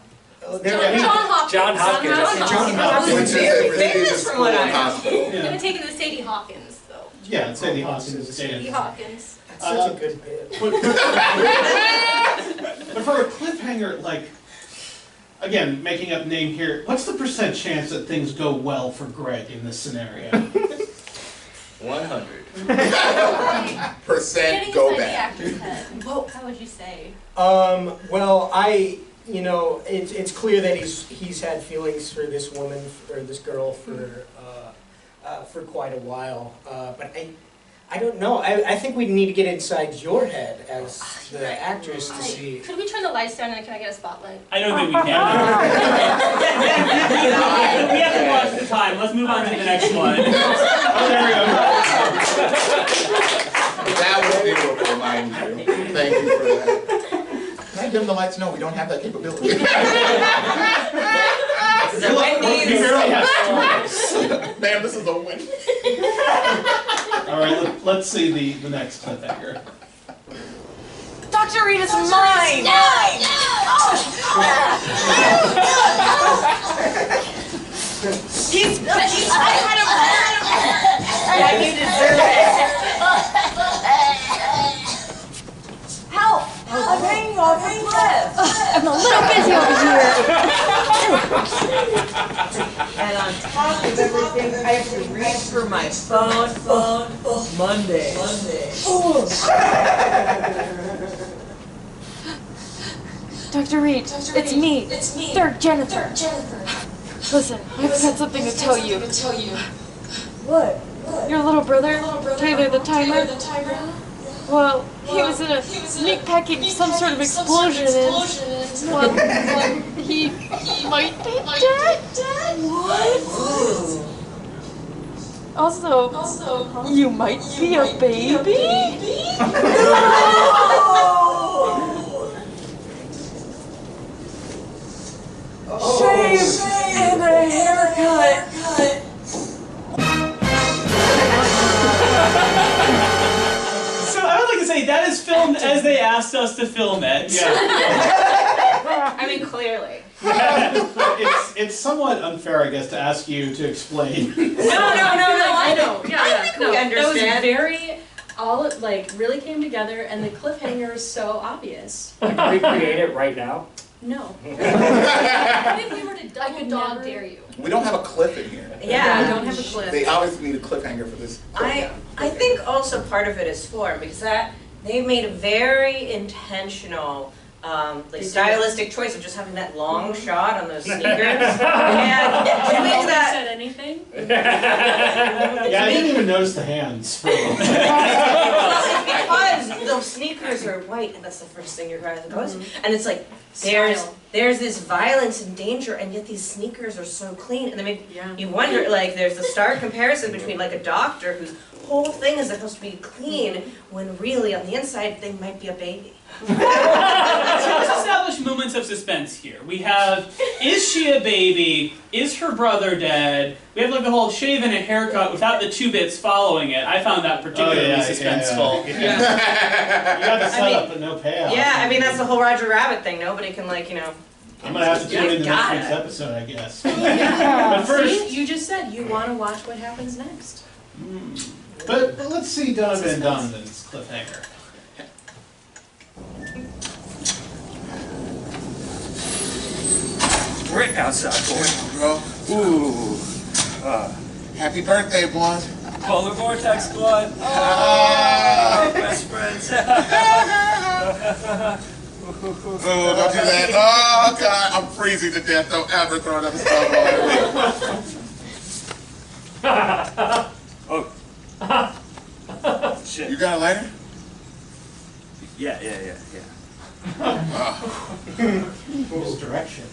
Oh, John Hopkins. John Hopkins. John Hopkins. Which is Very a prestigious famous from school what I and hospital. I'm gonna take it to Sadie Hawkins, though. Yeah, Sadie Hawkins. Sadie Hawkins. That's such a good bit. But for a cliffhanger, like, again, making up name here, what's the % chance that things go well for Greg in this scenario? 100. Percent Getting go inside the back. actor's head. What? How would you say? Well, it's clear that he's had feelings for this woman, or this girl for quite a while. But I don't know. I think we need to get inside your head as the actress to see. Could we turn the lights down and can I get a spotlight? I don't think we can. We have to watch the time. Let's move on to the next one. Oh, there we go. That was beautiful, mind you. Thank you for that. Can I dim the lights? No, we don't have that capability. We barely have stories. Man, this is a win. All right, let's see the next cliffhanger. Dr. Reed is mine! Yeah, you deserve it. Help! I'm hanging off a cliff. I'm a little busy over here. And on top of everything, I have to reach for my phone. Monday. Dr. Reed, it's me. Third Jennifer. Listen, I've got something to tell you. What? Your little brother, Taylor the Timer. Well, he was in a sneak packing some sort of explosion and, well, he might be dead. What? Also, you might be a baby? Shave and a haircut. So I would like to say that is film filmed as they asked us to film it. Yeah. I mean, clearly. It's somewhat unfair, I guess, to ask you to explain. No, I know. Yeah, I think we That was understand. very, all it like really came together, and the cliffhanger is so obvious. Recreate it right now. No. What if we were to I double could dog never- dare you? We don't have a cliff in here. Yeah. I don't have a cliff. They obviously need a cliffhanger for this. I think also part of it is form because that they made a very intentional like stylistic choice of just having that long shot on those sneakers. And to make Nobody that said anything. Yeah, I didn't even notice the hands. because those sneakers are white and that's the first thing your eyes goes. And it's like Style. there's this violence and danger and yet these sneakers are so clean and they make Yeah. you wonder like there's a stark comparison between like a doctor whose whole thing is supposed to be clean when really on the inside they might be a baby. So let's establish moments of suspense here. We have, is she a baby? Is her brother dead? We have like the whole shave and a haircut without the 2 bits following it. I found that particularly suspenseful. You got the setup but no payoff. Yeah, I mean that's the whole Roger Rabbit thing. Nobody can like, you know. I'm gonna have to tune in to next Got week's it. episode, I guess. But first- you just said you want to watch what happens next. But let's see Donovan and Donovan's cliffhanger. Great outside, boy. Bro, Ooh. happy birthday, blonde. Polar vortex blood. Ah. Best friends. Oh, don't do that. Oh, God, I'm freezing to death. Don't ever throw another stuff on me. Oh. Shit. You got a lighter? Yeah. Misdirection.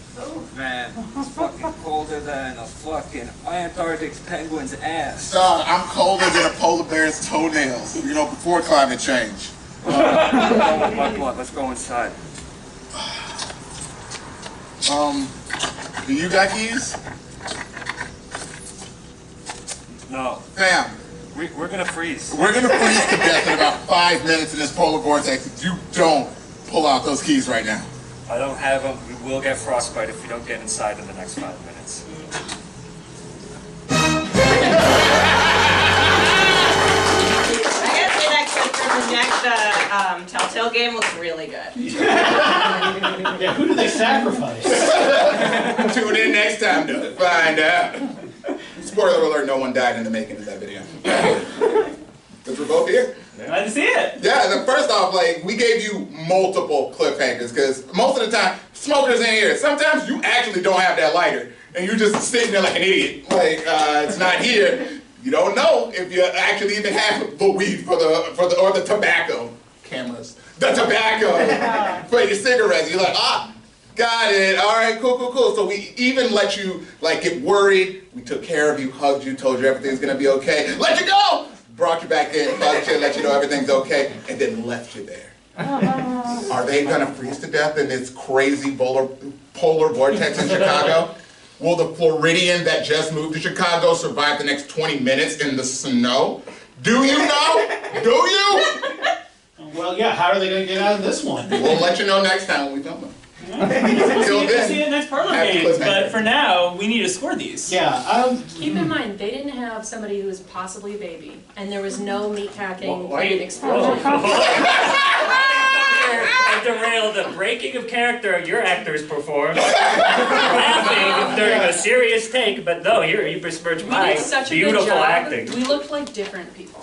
Man, it's fucking colder than a fucking Antarctic penguin's ass. Dog, I'm colder than a polar bear's toenails, you know, before climate change. My blood. Let's go inside. Do you got keys? No. Fam, We're gonna freeze. we're gonna freeze to death in about 5 minutes in this polar vortex if you don't pull out those keys right now. I don't have them. We will get frostbite if we don't get inside in the next 5 minutes. I guess the next Telltale game looks really good. Yeah, who do they sacrifice? Tune in next time to find out. Spoiler alert, no one died in the making of that video. Because we're both here. Glad to see it. Yeah, first off, like, we gave you multiple cliffhangers, because most of the time, smokers in here, sometimes you actually don't have that lighter, and you're just sitting there like an idiot. Like, it's not here. You don't know if you actually even have the weed or the tobacco cameras. The tobacco for your cigarettes. You're like, got it. All right, cool. So we even let you, like, get worried. We took care of you, hugged you, told you everything's gonna be okay. Let you go! Brought you back in, hugged you, let you know everything's okay, and then left you there. Are they gonna freeze to death in this crazy polar vortex in Chicago? Will the Floridian that just moved to Chicago survive the next 20 minutes in the snow? Do you know? Do you? Well, yeah, how are they gonna get out of this one? We'll let you know next time when we film them. We'll see it next Parlor happy games, cliffhanger. but for now, we need to score these. Yeah, Keep in mind, they didn't have somebody who was possibly a baby, and there was no meatpacking Why- and explosion. I derailed the breaking of character your actors performed. Laughing during a serious take, but no, you besmirched We my did such a good beautiful job. acting. We looked like different people.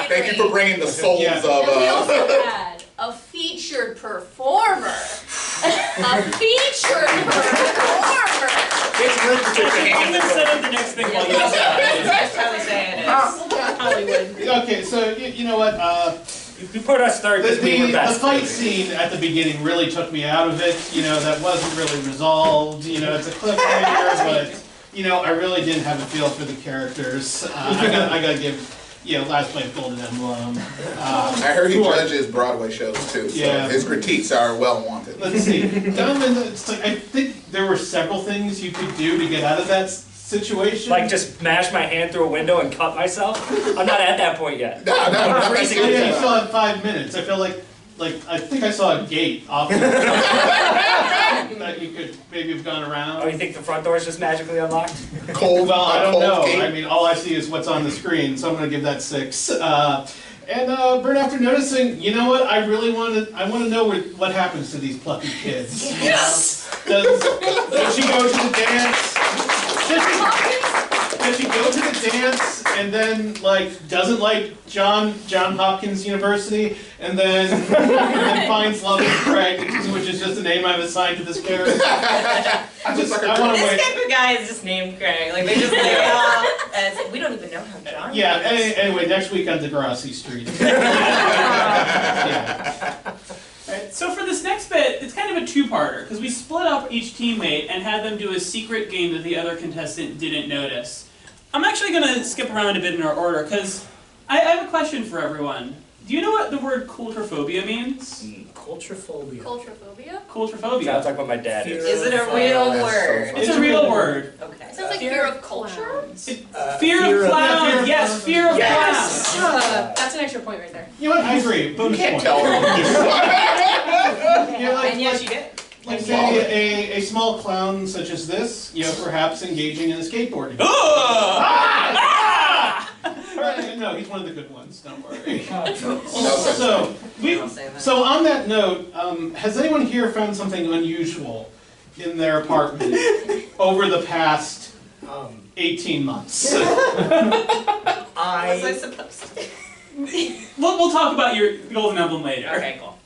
Thank you for bringing the souls Yeah. of. And we also had a featured performer. A featured performer. It's rude to put your I'm hands gonna in set up the next thing while you decide. That's how they say it is. Hollywood. okay, so you know what? You put us third because we were The best. fight scene at the beginning really took me out of it. You know, that wasn't really resolved. You know, it's a cliffhanger, but you know, I really didn't have a feel for the characters. I gotta give, last play of Golden Emblem. I heard he judges Broadway shows too, so Yeah. his critiques are well wanted. Let's see. Donovan, it's like, I think there were several things you could do to get out of that situation. Like just smash my hand through a window and cut myself? I'm not at that point yet. No, not freezing. that Yeah, you serious. still have 5 minutes. I feel like I think I saw a gate off that you could maybe have gone around. Oh, you think the front door is just magically unlocked? Cold, Well, I don't cold know. gate. I mean, all I see is what's on the screen, so I'm gonna give that 6. Burn, after noticing, you know what? I want to know what happens to these plucky kids. Yes! Does she go to the dance? Does she go to the dance and then doesn't like John Hopkins University and then finds love in Craig, which is just a name I've assigned to this character? I want to This wait. type of guy is just named Craig. Like they just lay it out, and it's like, we don't even know how John. Yeah. is. Anyway, next week on Degrassi Street. Right, so for this next bit, it's kind of a two-parter, because we split up each teammate and had them do a secret game that the other contestant didn't notice. I'm actually going to skip around a bit in our order, because I have a question for everyone. Do you know what the word cultrophobia means? Culturephobia. Culturephobia? Cultrophobia. Sounds like what my dad is. Is it a real word? It's a real word. Okay. Sounds like fear of culture. Fear of clowns! Yes, fear of Yes! clowns! That's an extra point right there. You know what? I agree. Bonus Can't point. tell them. Yeah, And yes, you did. Like say a small clown such as this, perhaps engaging in skateboarding. No, he's one of the good ones. Don't worry. So on that note, has anyone here found something unusual in their apartment over the past 18 months? Was I I supposed to? We'll talk about your golden emblem later. Okay, cool.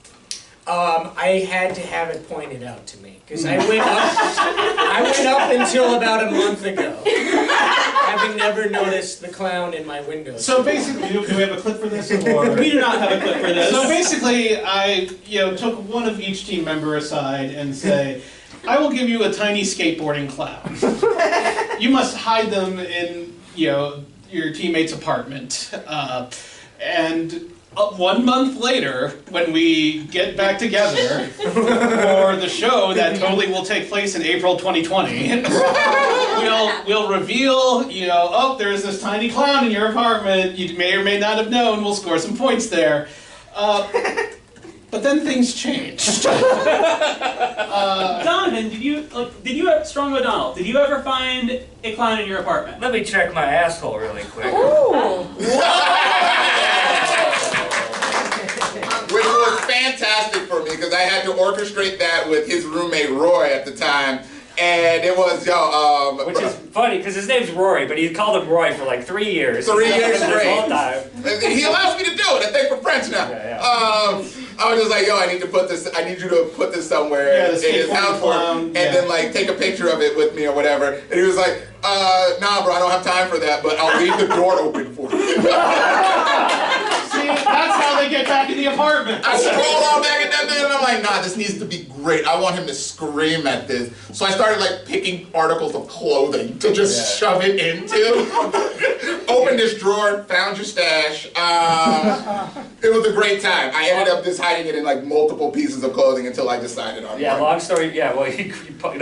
I had to have it pointed out to me because I went up until about a month ago, having never noticed the clown in my window. So basically, do we have a clip for this? Or? We do not have a clip for this. So basically, I took one of each team member aside and say, I will give you a tiny skateboarding clown. You must hide them in your teammate's apartment. And 1 month later, when we get back together for the show that totally will take place in April 2020, we'll reveal, there's this tiny clown in your apartment. You may or may not have known. We'll score some points there. But then things changed. Donovan, did you Strong O'Donnell, did you ever find a clown in your apartment? Let me check my asshole really quick. Which was fantastic for me because I had to orchestrate that with his roommate Roy at the time, and it was Which is funny because his name's Rory, but he called him Roy for like 3 years. 3 years This straight. whole time. He allows me to do it. I think we're friends now. Yeah. I was just like, I need you to put this somewhere the in his skateboarding house clown, and then take a picture of it with me or whatever. And he was like, nah, bro, I don't have time for that, but I'll leave the door open for you. See, that's how they get back in the apartment. I scrolled all back at that thing and I'm like, nah, this needs to be great. I want him to scream at this. So I started picking articles of clothing to just shove it into. Opened this drawer, found your stash. It was a great time. I ended up just hiding it in multiple pieces of clothing until I decided on Yeah, one. long story. Yeah, well, he put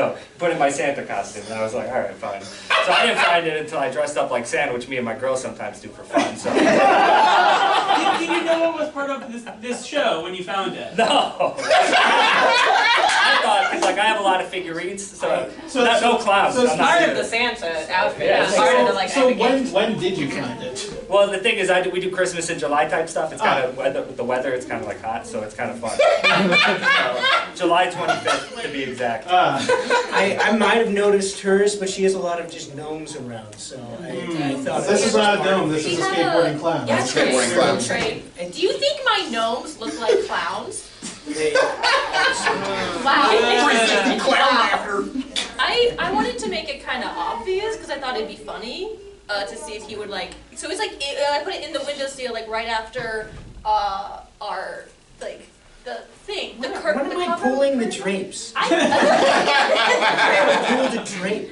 in my Santa costume, and I was like, all right, fine. So I didn't find it until I dressed up like Santa, which me and my girl sometimes do for fun. So Did you know it was part of this show when you found it? no. I thought because I have a lot of figurines, so no clowns. so I'm it's not Part doing of the it. Santa outfit. Yeah, It's part of the So epic gift. when did you find it? Well, the thing is, we do Christmas in July type stuff. It's kind of with the weather. It's kind of hot, so it's kind of fun. So, July 25th to be exact. I might have noticed hers, but she has a lot of just gnomes around, so I thought This it is was not a part gnome. of This it. is a skateboarding clown. Yeah, Trey. Skateboarding clown. Trey. Do you think my gnomes look like clowns? They- Wow. 360 clown laughter. I wanted to make it kind of obvious because I thought it'd be funny to see if he would So it's I put it in the windowsill right after our the thing. When am I pulling the drapes? I Pull the drape.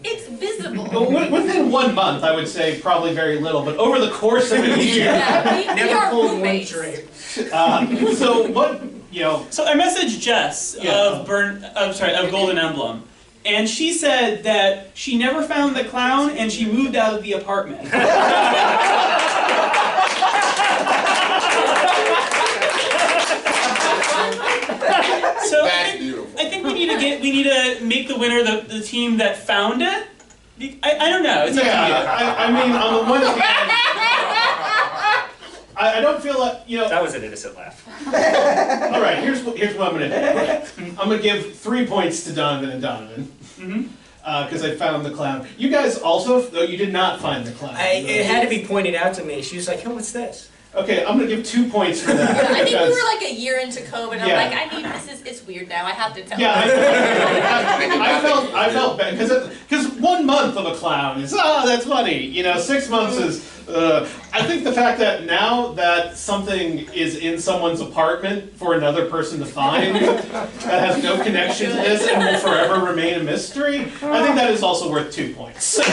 it's visible. Well, within 1 month, I would say probably very little, but over the course of a year. Yeah, we Never are pulled one roommates. drape. So what, So I messaged Jess Yeah. of Golden Emblem, And she said that she never found the clown and she moved out of the apartment. So That's beautiful. I think we need to make the winner the team that found it. I don't know. It's up to you. I mean, on the one hand, I don't feel like, you know. That was an innocent laugh. All right, here's what I'm gonna do. I'm gonna give 3 points to Donovan and Donovan. Because I found the clown. You guys also, though, you did not find the clown. It had to be pointed out to me. She was like, "Oh, what's this?" Okay, I'm gonna give 2 points for that. I think we because- were like a year into COVID, and Yeah. I'm like, it's weird now. I have to tell. Yeah, I felt bad because 1 month of a clown is that's funny. You know, 6 months is. I think the fact that now that something is in someone's apartment for another person to find that has no connection to this and will forever remain a mystery, I think that is also worth 2 points. This is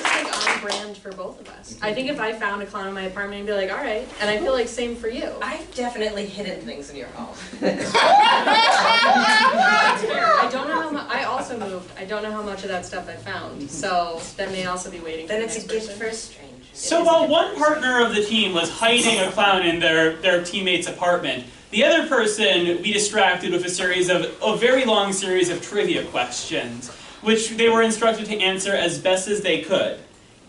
like on brand for both of us. I think if I found a clown in my apartment, I'd be like, all right. And I feel like same for you. I've definitely hidden things in your home. That's fair. I don't know how much. I also moved. I don't know how much of that stuff I found. So that may also be waiting. Then for it's the a next gift person. for a stranger. So while one partner of the team was hiding a clown in their teammate's apartment, the other person we distracted with a very long series of trivia questions, which they were instructed to answer as best as they could.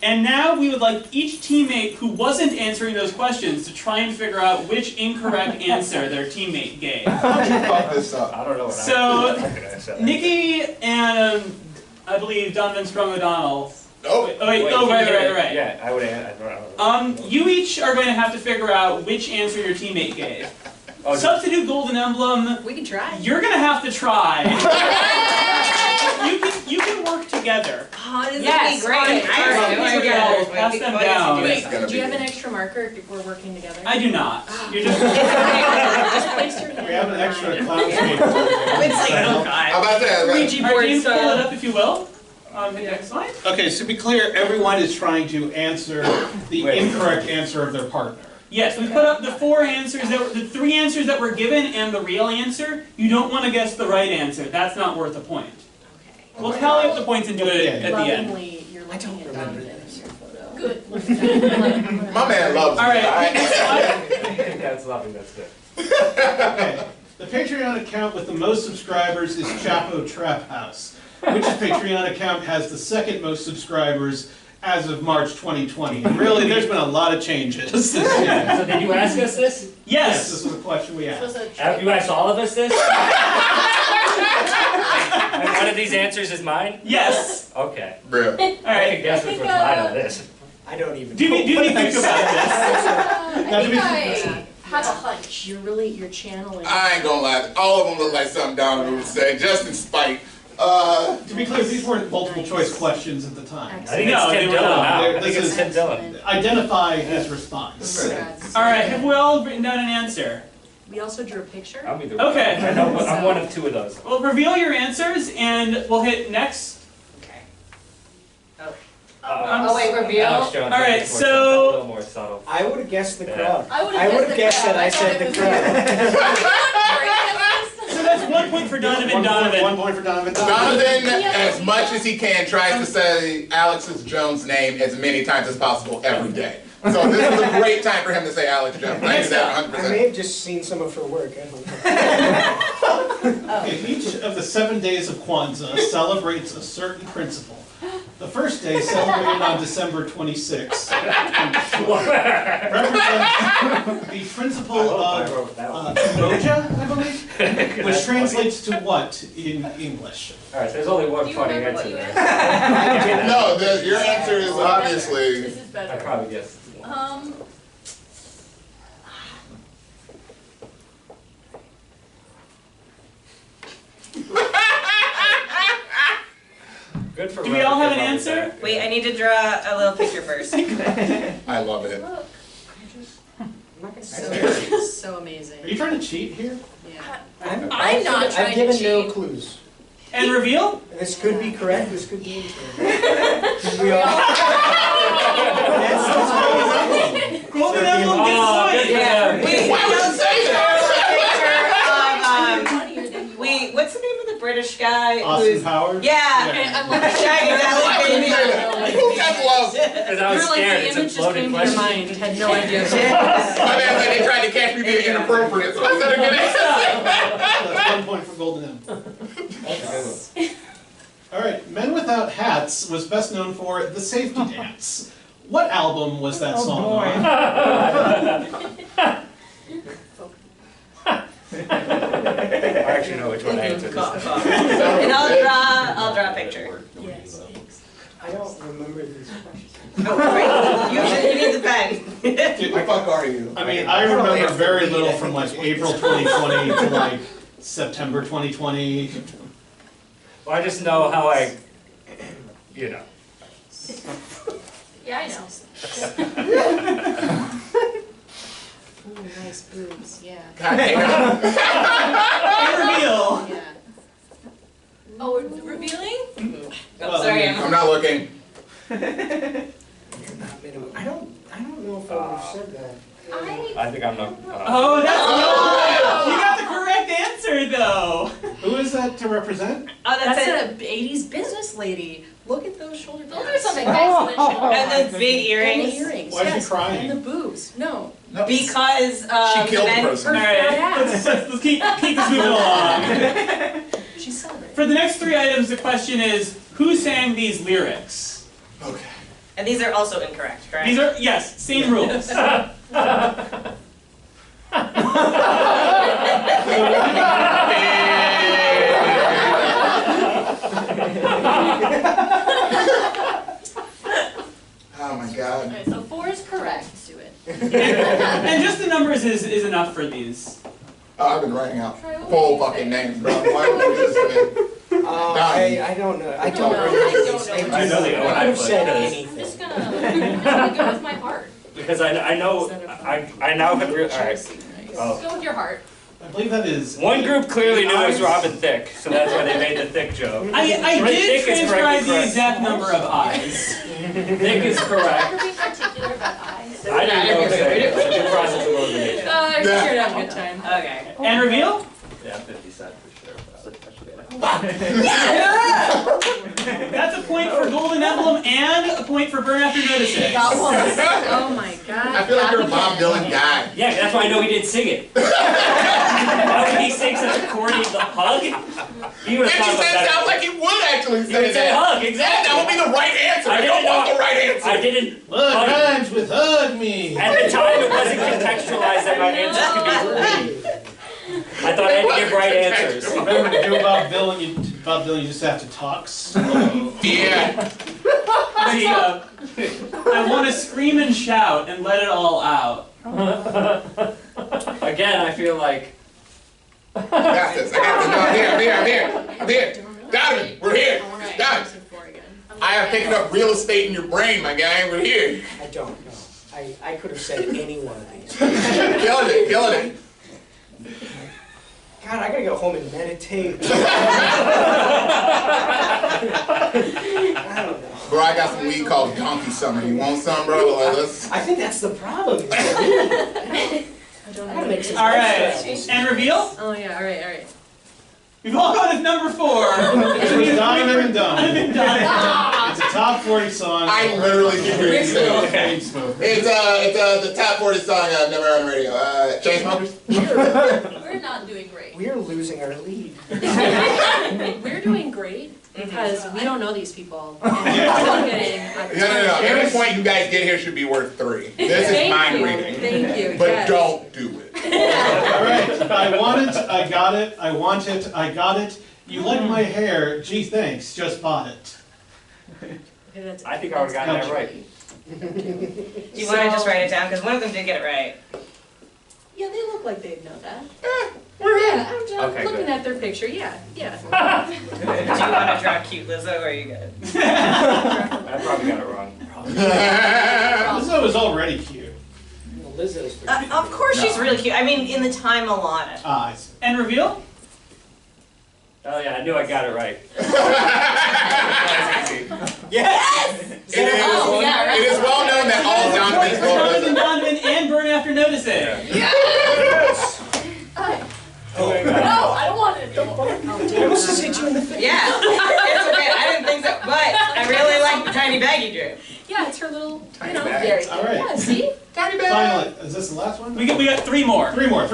And now we would like each teammate who wasn't answering those questions to try and figure out which incorrect answer their teammate gave. How'd you fuck this up? I don't know what So, I could answer that. Nikki and I believe Donovan Strong O'Donnell. Oh, Right. Yeah, I would. I don't know. You each are going to have to figure out which answer your teammate gave. Oh, Substitute Golden Emblem. We can try. You're going to have to try. You can work together. Oh, this Yes, is great. okay. I All right, already here we know. go. Pass them down. Wait, gonna do you be have an extra marker if we're working together? I do not. You're just. Just place your hand. We have an on extra mine. clown skate. It's like, oh god. How about that? Ouija Alright, board James, pull it style. up if you will. Next slide. Okay, so to be clear, everyone is trying to answer the incorrect answer of their partner. Yes, we put up the 4 answers the 3 answers that were given and the real answer. You don't want to guess the right answer. That's not worth a point. We'll tally up the points and do it at the end. Lovingly, you're looking at Donovan in your photo. Good. My man loves me. Alright, Alright. That's lovely. That's good. Okay, the Patreon account with the most subscribers is Chapo Trap House, which Patreon account has the second most subscribers as of March 2020. And really, there's been a lot of changes this year. So did you ask us this? Yes, Yes. this was a question we asked. You asked all of us this? And one of these answers is mine? Yes. Okay. Bruh. I can guess which one's mine on this. I don't even. Do me think about this. Now, to be- I have a hunch. You're channeling. I ain't gonna lie. All of them look like something Donovan would say, just in spite. To be clear, these weren't multiple choice questions at the time. I think No, it's they Tim were Dillon not. now. I think This it's is- Tim Dillon. Identify his response. Alright, have we all written down an answer? We also drew a picture. I'm either. Okay. I know, I'm one of 2 of those. Well, reveal your answers and we'll hit next. Oh wait, reveal? Alex Jones, All right, a so- little more subtle. I would have guessed the Yeah. crowd. I would I have would've guessed that I said the crowd. So that's 1 point for Donovan. Donovan. 1 point for Donovan. Donovan, as much as he can, tries to say Alex Jones' name as many times as possible every day. So this is a great time for him to say Alex Jones. I do that I 100%. may have just seen some of her work. I don't know. Okay, each of the 7 days of Kwanzaa celebrates a certain principle. The first day, celebrated on December 26th, represents the principle of Moja, I believe, which translates to what in English? Alright, there's only one Do you funny remember what answer you there. No, your answer is obviously. This is I better. probably guessed. Good for Do we all have an Robert. answer? Wait, I need to draw a little picture first. I love it. Look. So amazing. Are you trying to cheat here? Yeah. I'm not I've trying to given cheat. no clues. And reveal? This could be correct. This could be incorrect. We all. Golden Emblem gets Oh, a point. good for them. Wait, Why would you say that? we Austin Powers? Yeah. Okay, I'm like, Shaggy Valley, baby. Who has love? Because I was you're like, scared. the It's a image just came floating to your question. mind, had no idea. My man said they tried to catch me being inappropriate, so I said a good answer. That's 1 point for Golden M. All right, Men Without Hats was best known for The Safety Dance. What album was that song on? I actually know which one I answered this time. And I'll draw a picture. Yes. I don't remember these questions. Oh, right. You need the pen. Dude, What the fuck are you? I mean, I remember very little from like April 2020 to like September 2020. Well, I just know how I, you know. Yeah, I know. Ooh, nice boobs, yeah. God damn. Reveal. Yeah. Oh, we're revealing? Well, Sorry, I mean, I'm not looking. I don't know if I would have said that. I think I'm not. Oh, that's you got the correct answer though. who is that to represent? Oh, that's it. That's an 80s business lady. Look at those shoulder Those pads. are something nice to show. And the big And earrings. the earrings, Why is she yes. crying? And the boobs. No. Because She killed the men- person. All right, let's keep this moving along. She's celebrating. For the next 3 items, the question is, who sang these lyrics? Okay. And these are also incorrect, correct? These are, yes, same rules. Oh my god. Okay, so 4 is correct. Let's do it. And just the numbers is enough for these. Oh, I've been writing out full fucking names, bro. Why would you just I don't know. I don't remember these. I know the one I have put, said because- I'm anything. just gonna go with my heart. Because I know, I now have real, alright. Oh. Go with your heart. I believe that is. One group clearly knew it was Robin Thicke, so that's why they made the Thicke joke. I did Thicke is transcribe correctly the correct. exact number of eyes. Thicke is correct. Ever be particular about eyes? I didn't know that. It's a good process of elimination. I'm here to have a good time. Okay. And reveal? Yeah, 50 cents for sure. That's a point for Golden Emblem and a point for Burn After Noticing. Oh my god. I feel like you're a Bob Dylan guy. Yeah, that's why I know he didn't sing it. Why would he sing such a corny hug? He would And have you thought said it about sounds that. like he would actually He would say say that. hug, exactly. That would be the right answer. I I don't didn't want know- the right answer. I didn't. Look, rhymes with hug me. At the time, it wasn't contextualized that my answers could be read. I thought I had to give right answers. Remember to do Bob Dylan, you just have to talk slow. Yeah. See, I want to scream and shout and let it all out. Again, I feel like. I got this. I'm here. Donovan, we're here. Donovan, I have taken up real estate in your brain, my guy. We're here. I don't know. I could have said any one of these. Killing it. God, I gotta go home and meditate. I don't know. Bro, I got some weed called Donkey Summer. You want some, bro? Like, let's... I think that's the problem. I gotta make some All right, extras. and reveal? Oh yeah, alright. We've all gone with number 4. It's Donovan and Donovan. Done. It's a top 40 song. I literally can hear you say it. Chain smoker. It's the top 40 song I've never heard on the radio. Chainsmokers? We're not doing great. We're losing our lead. We're doing great because we don't know these people. And we're all getting No. Every point you guys get here should be worth 3. This is mind reading. Thank you. But yes. don't do it. All right. I want it. I got it. I want it. I got it. You like my hair? Gee, thanks. Just bought it. I think I would have gotten that right. Do you want to just write it down? Because one of them did get it right. Yeah, they look like they'd know that. We're here. Yeah, I'm just Okay, looking good. at their picture. Yeah. Do you want to draw cute Lizzo or are you good? I probably got it wrong. Lizzo was already cute. Well, Lizzo's pretty Of course she's really cute. I mean, in the time allotted. I see. And reveal? Oh yeah, I knew I got it right. That's easy. Yes! It is well known that all Donovan's Donovan, voted. Donovan, and Burn After Noticing. Oh, no, I don't want I almost just hit you in the face. Yeah, it's okay. I didn't think so, but I really like the tiny bag you drew. Yeah, it's her little, Tiny you know, bag. very All right. Yeah, see? Tiny bag. Finally, is this the last one? We got 3 more. Three more.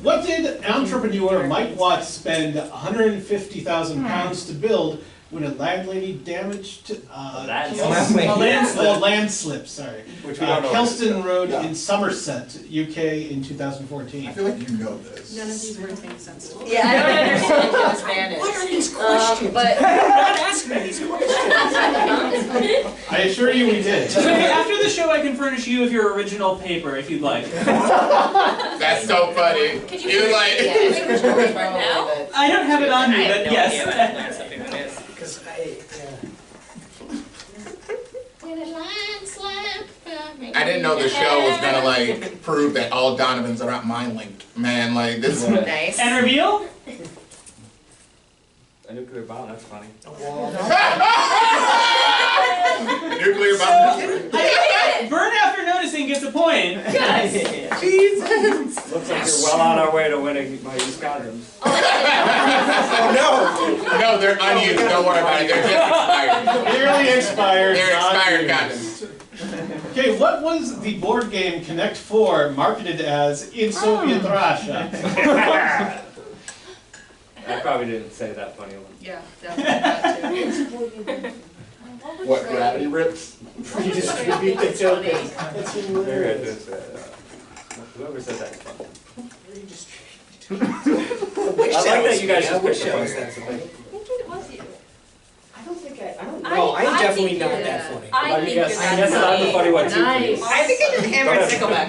What did entrepreneur Mike Watts spend £150,000 to build when a landlady damaged landslip, sorry. Which we don't know. Kelston Road in Somerset, UK in 2014. I feel like you know this. None of these words make sense to me. Yeah, I don't understand what Spanish. What are these questions? But Don't ask me these questions. I assure you we did. So after the show, I can furnish you with your original paper if you'd like. That's so funny. could you like. original paper now? I don't have it on me, but yes. Because I didn't know the show was gonna like prove that all Donovans are not mind linked. Man, like this. Nice. And reveal? A nuclear bomb, that's funny. Nuclear bomb. Burn after noticing gets a point. Looks like you're well on our way to winning my used condoms. No, they're unused. Don't worry about it. They're just expired. Nearly expired. They're not expired used. condoms. Okay, what was the board game Connect 4 marketed as in Soviet Russia? I probably didn't say that funny one. Yeah, definitely that too. What, gravity rips? Redistribute the tokens. That's Maybe I hilarious. did say that. Whoever said that. I I like that you guys just wish picked I the was funny that ones. funny. I think it was you. I don't think I don't know. I'm I definitely think not you're that that. funny. I Let me think guess. you're I that guess I'm the funny one too. Nice. please. I think I just hammered Sickleback.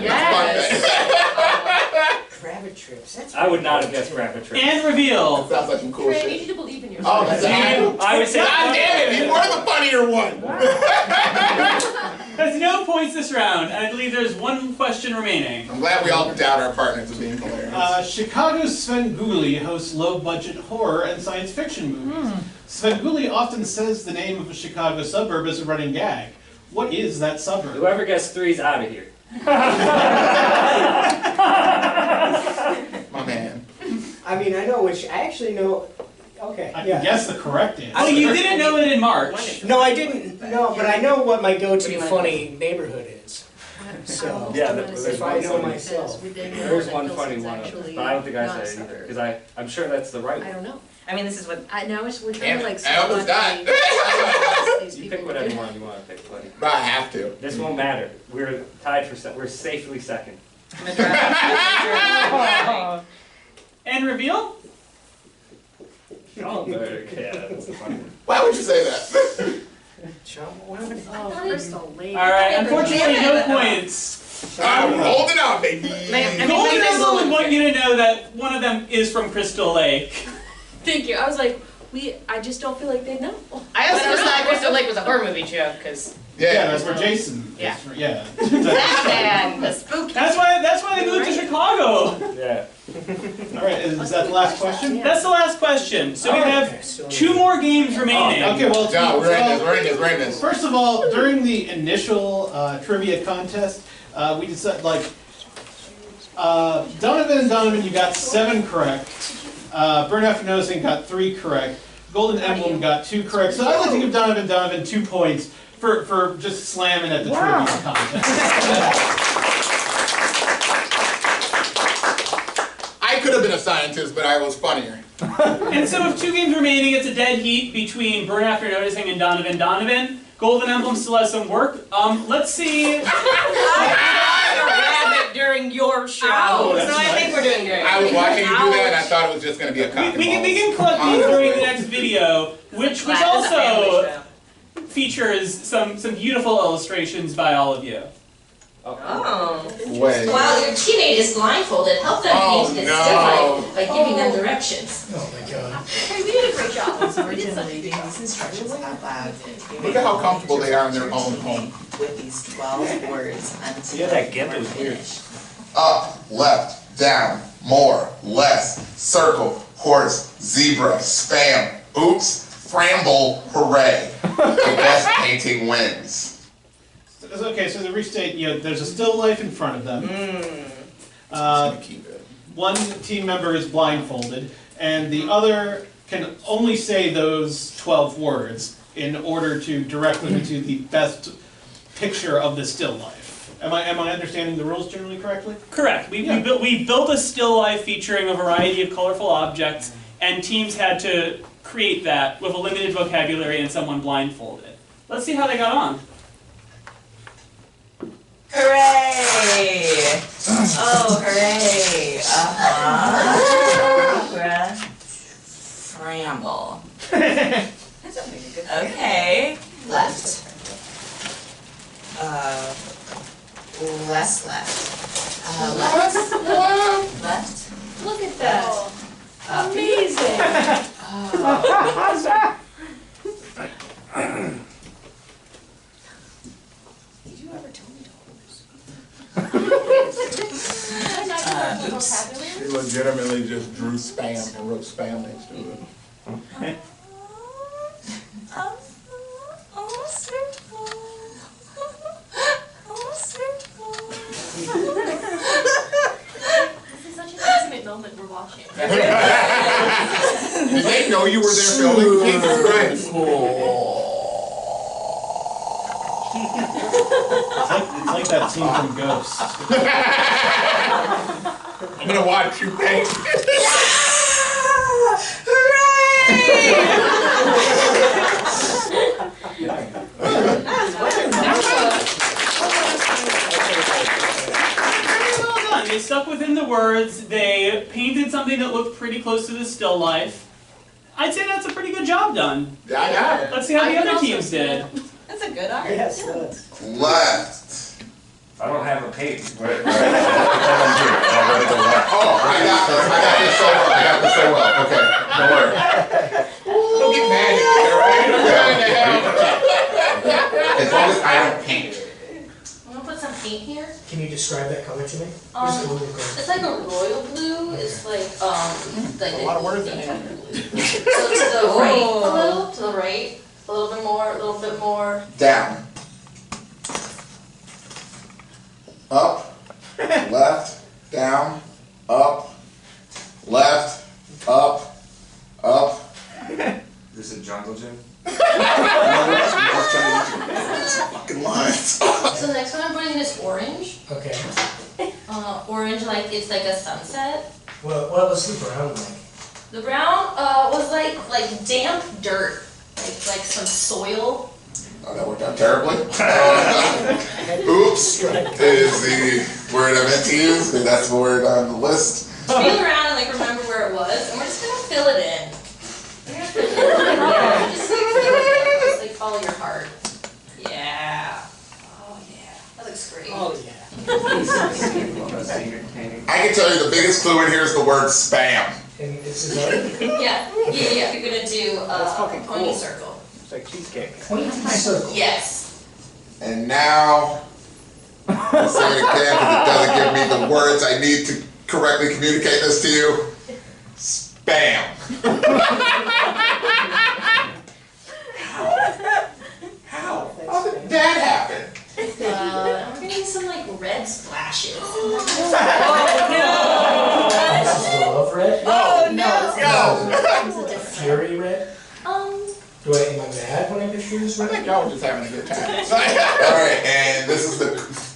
Rabbit trips. That's I would not have guessed Rapid Trip. And reveal. Sounds like some cool Trey, I need shit. you to believe in Oh, yourself. that's I would say. God damn it! You were the funnier one. There's no points this round, and I believe there's one question remaining. I'm glad we all doubt our partners as being hilarious. Chicago's Sven Gulli hosts low-budget horror and science fiction movies. Sven Gulli often says the name of a Chicago suburb as a running gag. What is that suburb? Whoever gets 3's out of here. My man. I mean, I know which. I actually know. Okay. I Yeah. can guess the correct answer. Oh, you didn't know it in March. No, I didn't. No, but I know what my go-to funny neighborhood is. So Yeah, there's if I one know funny. myself. There's one funny one, but I don't think I said it either, because I'm sure that's the right I one. don't know. I mean, this is what. Now we're trying to like. I almost died. You pick whatever one you want to pick, buddy. But I have to. This won't matter. We're tied for we're safely second. And reveal? Oh, yeah, that's the funny one. Why would you say that? Oh, Crystal Lake. All right, unfortunately, no points. I'm holding on, baby. Golden Emblem would want you to know that one of them is from Crystal Lake. Thank you. I was like, I just don't feel like they know. I also just thought Crystal Lake was a horror movie joke, because Yeah, that's where Jason. Yeah. Yeah. that man, the spooky. That's why they moved to Chicago. Yeah. All right, is that the last question? That's the last question. So we have 2 more games remaining. Okay, well, No, we're in this. First of all, during the initial trivia contest, we decided, Donovan and Donovan, you got 7 correct. Burn After Noticing got 3 correct. Golden Emblem got 2 correct. So I'd like to give Donovan 2 points for just slamming at the trivia contest. I could have been a scientist, but I was funnier. And so with 2 games remaining, it's a dead heat between Burn After Noticing and Donovan. Golden Emblem still has some work. Let's see. I tried a rabbit during your show, Ow, so I think we're doing great. I was watching you do that, and I thought it was just going to be a cock We can collect these during the next video, which also features some beautiful illustrations by all of you. Oh. Wait. While your teenage is blindfolded, help them paint this different by giving them directions. Oh my god. Hey, we did a great job. We did such a good job. These instructions out loud. Look at how comfortable they are in their own home. With these 12 words until Yeah, that gimp is weird. Up, left, down, more, less, circle, horse, zebra, spam, oops, framble, hooray. The best painting wins. Okay, so to restate, there's a still life in front of them. Keep it. One team member is blindfolded, and the other can only say those 12 words in order to direct them to the best picture of the still life. Am I understanding the rules generally correctly? Correct. We built a still life featuring a variety of colorful objects, and teams had to create that with a limited vocabulary and someone blindfolded. Let's see how they got on. Hooray! Oh, hooray! Scramble. Okay. Left. Less left. Left. Look at that. Amazing. Did you ever tell me to Oops. He legitimately just drew spam and wrote spam next to it. This is such an intimate moment we're watching. Did they know you were there filming? Jesus Christ. It's like that scene from Ghost. I'm gonna watch you paint. They stuck within the words, they painted something that looked pretty close to the still life. I'd say that's a pretty good job done. Yeah. Let's see how the other teams did. That's a good art. Yes, Left. I don't have a page. Oh, I got this so well. Okay, don't worry. Don't get mad at me, alright? As long as I don't paint. I'm gonna put some paint here. Can you describe that color to me? Where's the blue color? It's like a royal blue. It's like like A lot of words in it. it. So to the right, a little to the right, a little bit more. Down. Up. Left. Down. Up. Left. Up. Up. This is a jungle gym? Fucking lines. So the next one I'm putting is orange. Okay. Orange, like it's like a sunset. Well, what was the brown like? The brown was like damp dirt, like some soil. Oh, that worked out terribly. Oops is the word I meant to use, because that's the word on the list. Feel around and like remember where it was, and we're just gonna fill it in. Just like follow your heart. Yeah. Oh yeah. That looks great. Oh, yeah. I can tell you the biggest clue in here is the word spam. And this is our Yeah. You're gonna do a pony circle. It's like cheesecake. point circle. Yes. And now, I'll say it again because it doesn't give me the words I need to correctly communicate this to you. Spam. How? How did that happen? We're gonna need some like red splashes. This is the love red? Oh no! It's a different. Fury red? Am I mad when I get this I red? think y'all were just having a good time. Alright, and this is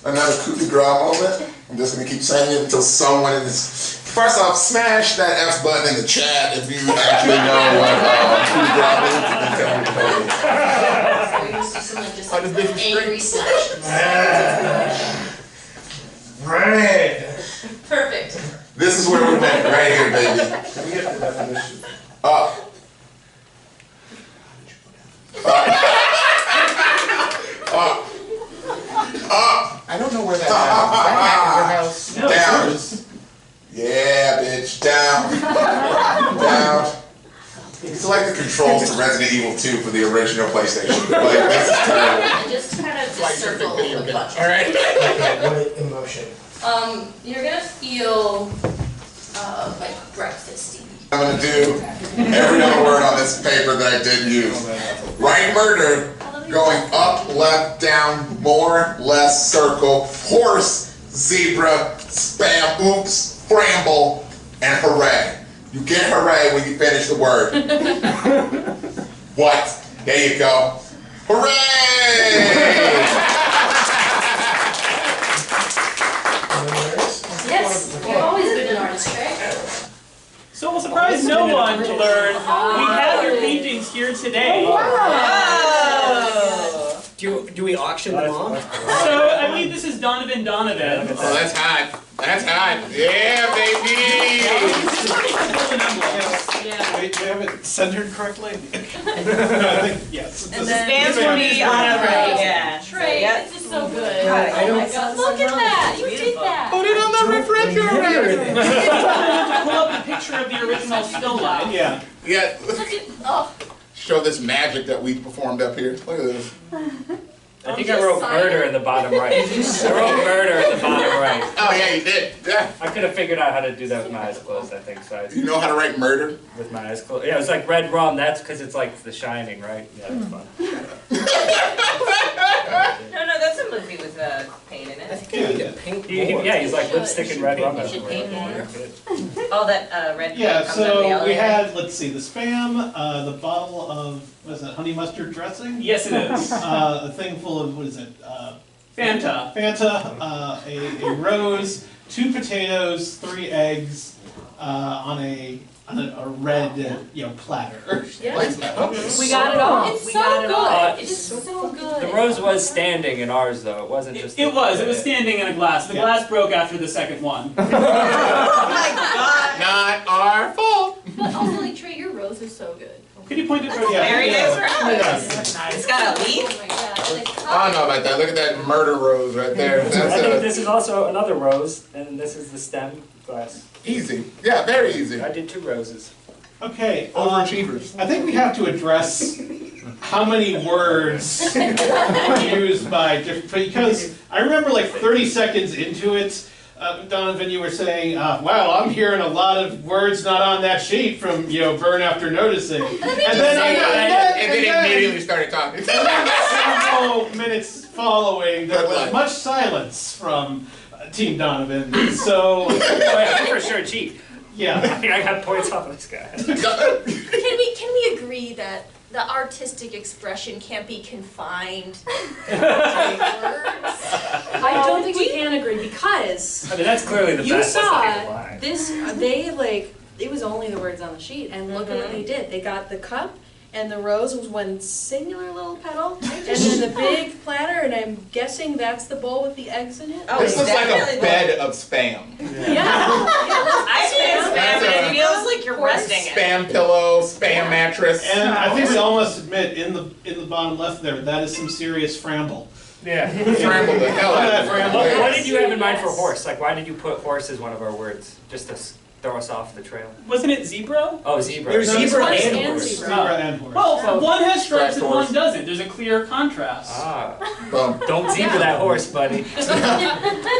another coup de grace moment. I'm just gonna keep saying it until someone in this. First off, smash that F button in the chat if you actually know what coup de grace is. Some like just angry slashes. Red! Perfect. This is where we went, right here, baby. Can we get the definition? Up. Up. I don't know where that happens. Does that happen in your house? Down. Yeah, bitch. Down. Down. It's like the controls to Resident Evil 2 for the original PlayStation. Like, this is terrible. And just kind of just circle the button. Alright. What emotion? You're gonna feel like breakfasty. I'm gonna do every other word on this paper that I didn't use. Right murder, going up, left, down, more, less, circle, horse, zebra, spam, oops, scramble, and hooray. You get hooray when you finish the word. What? There you go. Hooray! Yes, you've always been an artist, Trey. So we'll surprise no one to learn we have your paintings here today. Do we auction them off? So I believe this is Donovan. Oh, that's hot. That's hot. Yeah, baby! Wait, do you have it centered correctly? No, I think, yes. And then this will be on a right, yeah. Trey, Yep. this is so good. I Oh don't- my god, look at that! You did that! Put it on the refrigerator! Pull up the picture of the original still life. Yeah. Yeah. Look at, oh. Show this magic that we performed up here. Look at this. I think I wrote murder in the bottom right. I wrote murder in the bottom right. Oh yeah, you did. Yeah. I could have figured out how to do that with my eyes closed, I think. So You know how to write murder? with my eyes closed. Yeah, it was like red rum. That's because it's like The Shining, right? Yeah, that's fun. No, that's a movie with paint in I it. think I need to paint more. Yeah, he's like lipstick and red rum You should paint everywhere. more. Oh, that red paint Yeah, comes out of the so we elevator. had, let's see, the Spam, the bottle of, what is that, honey mustard dressing? Yes, it is. A thing full of, what is it? Fanta. Fanta, a rose, 2 potatoes, 3 eggs, on a red, platter. Lights now. We got it all. It's We so got it all. good. It is so good. The rose was standing in ours, though. It wasn't just. It was standing in a glass. The Yeah. glass broke after the second one. Oh my god! Not our fault. But also, like, Trey, your rose is so good. Could you point it That's for Very Yeah. nice rose. It's got a leaf. Oh my god. Like, I don't know about that. Look at that murder rose right there. I That's think this is also another rose, and this is the stem glass. easy. Yeah, very easy. I did 2 roses. Okay, Overachievers. I think we have to address how many words were used by different, because I remember like 30 seconds into it, Donovan, you were saying, wow, I'm hearing a lot of words not on that sheet from, Burn After Noticing. And then Immediately started talking. several minutes following, there was much silence from Team Donovan, so, I for sure cheat. yeah. I got points off of this guy. Can we agree that the artistic expression can't be confined to words? I don't think we can agree because I mean, that's clearly the you best. That's not even saw lying. this. It was only the words on the sheet, and look at what they did. They got the cup, and the rose was one singular little petal, and then the big platter, and I'm guessing that's the bowl with the eggs in it. Oh, This looks like a definitely bed of spam. Yeah. I spam spam, and it feels like you're resting it. Spam pillow, spam mattress. And I think we all must admit, in the bottom left there, that is some serious framble. Yeah. Scramble the hell out of that What did you have in mind for horse? Like, why did you put horse as one of our words? Just to throw us off the trail? Wasn't it zebra? Oh, zebra. There's zebra Horse and and horse. zebra. Zebra and horse. Well, one has stripes and Striped one horse. doesn't. There's a clear contrast. Ah. Boom. Don't zebra that horse, buddy. You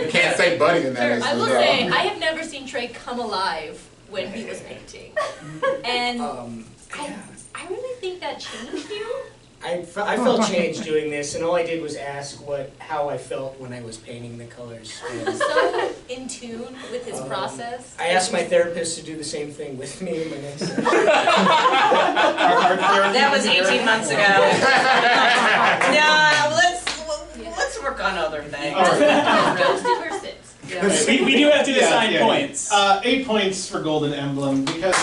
can't say buddy in that I instance. will though. say, I have never seen Trey come alive when he was painting. And I really think that changed you. I felt changed doing this, and all I did was ask how I felt when I was painting the colors. He was so in tune with his process. I asked my therapist to do the same thing with me in my next session. That was 18 months ago. Yeah, let's work on other things. Don't do her sits. We do have to assign Yeah. points. 8 points for Golden Emblem, because,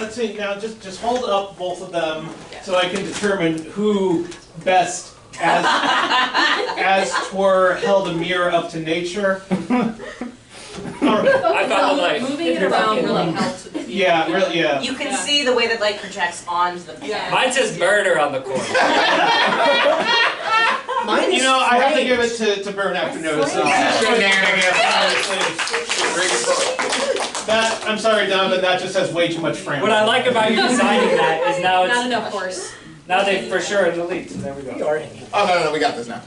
let's see, now just hold up both of them so I can determine who best, as twere, held a mirror up to nature. I thought like Moving it around really helps with the Yeah, really, yeah. You can see the way that light projects onto the paint. mine says murder on the corner. Mine is I have to framed. give it to Burn After Noticing. That, I'm sorry, Donovan, that just has way too much frame. What I like about you designing that is now not it's enough horse. now they for sure in the lead. So there we We go. are hanging. Oh no, we got this now.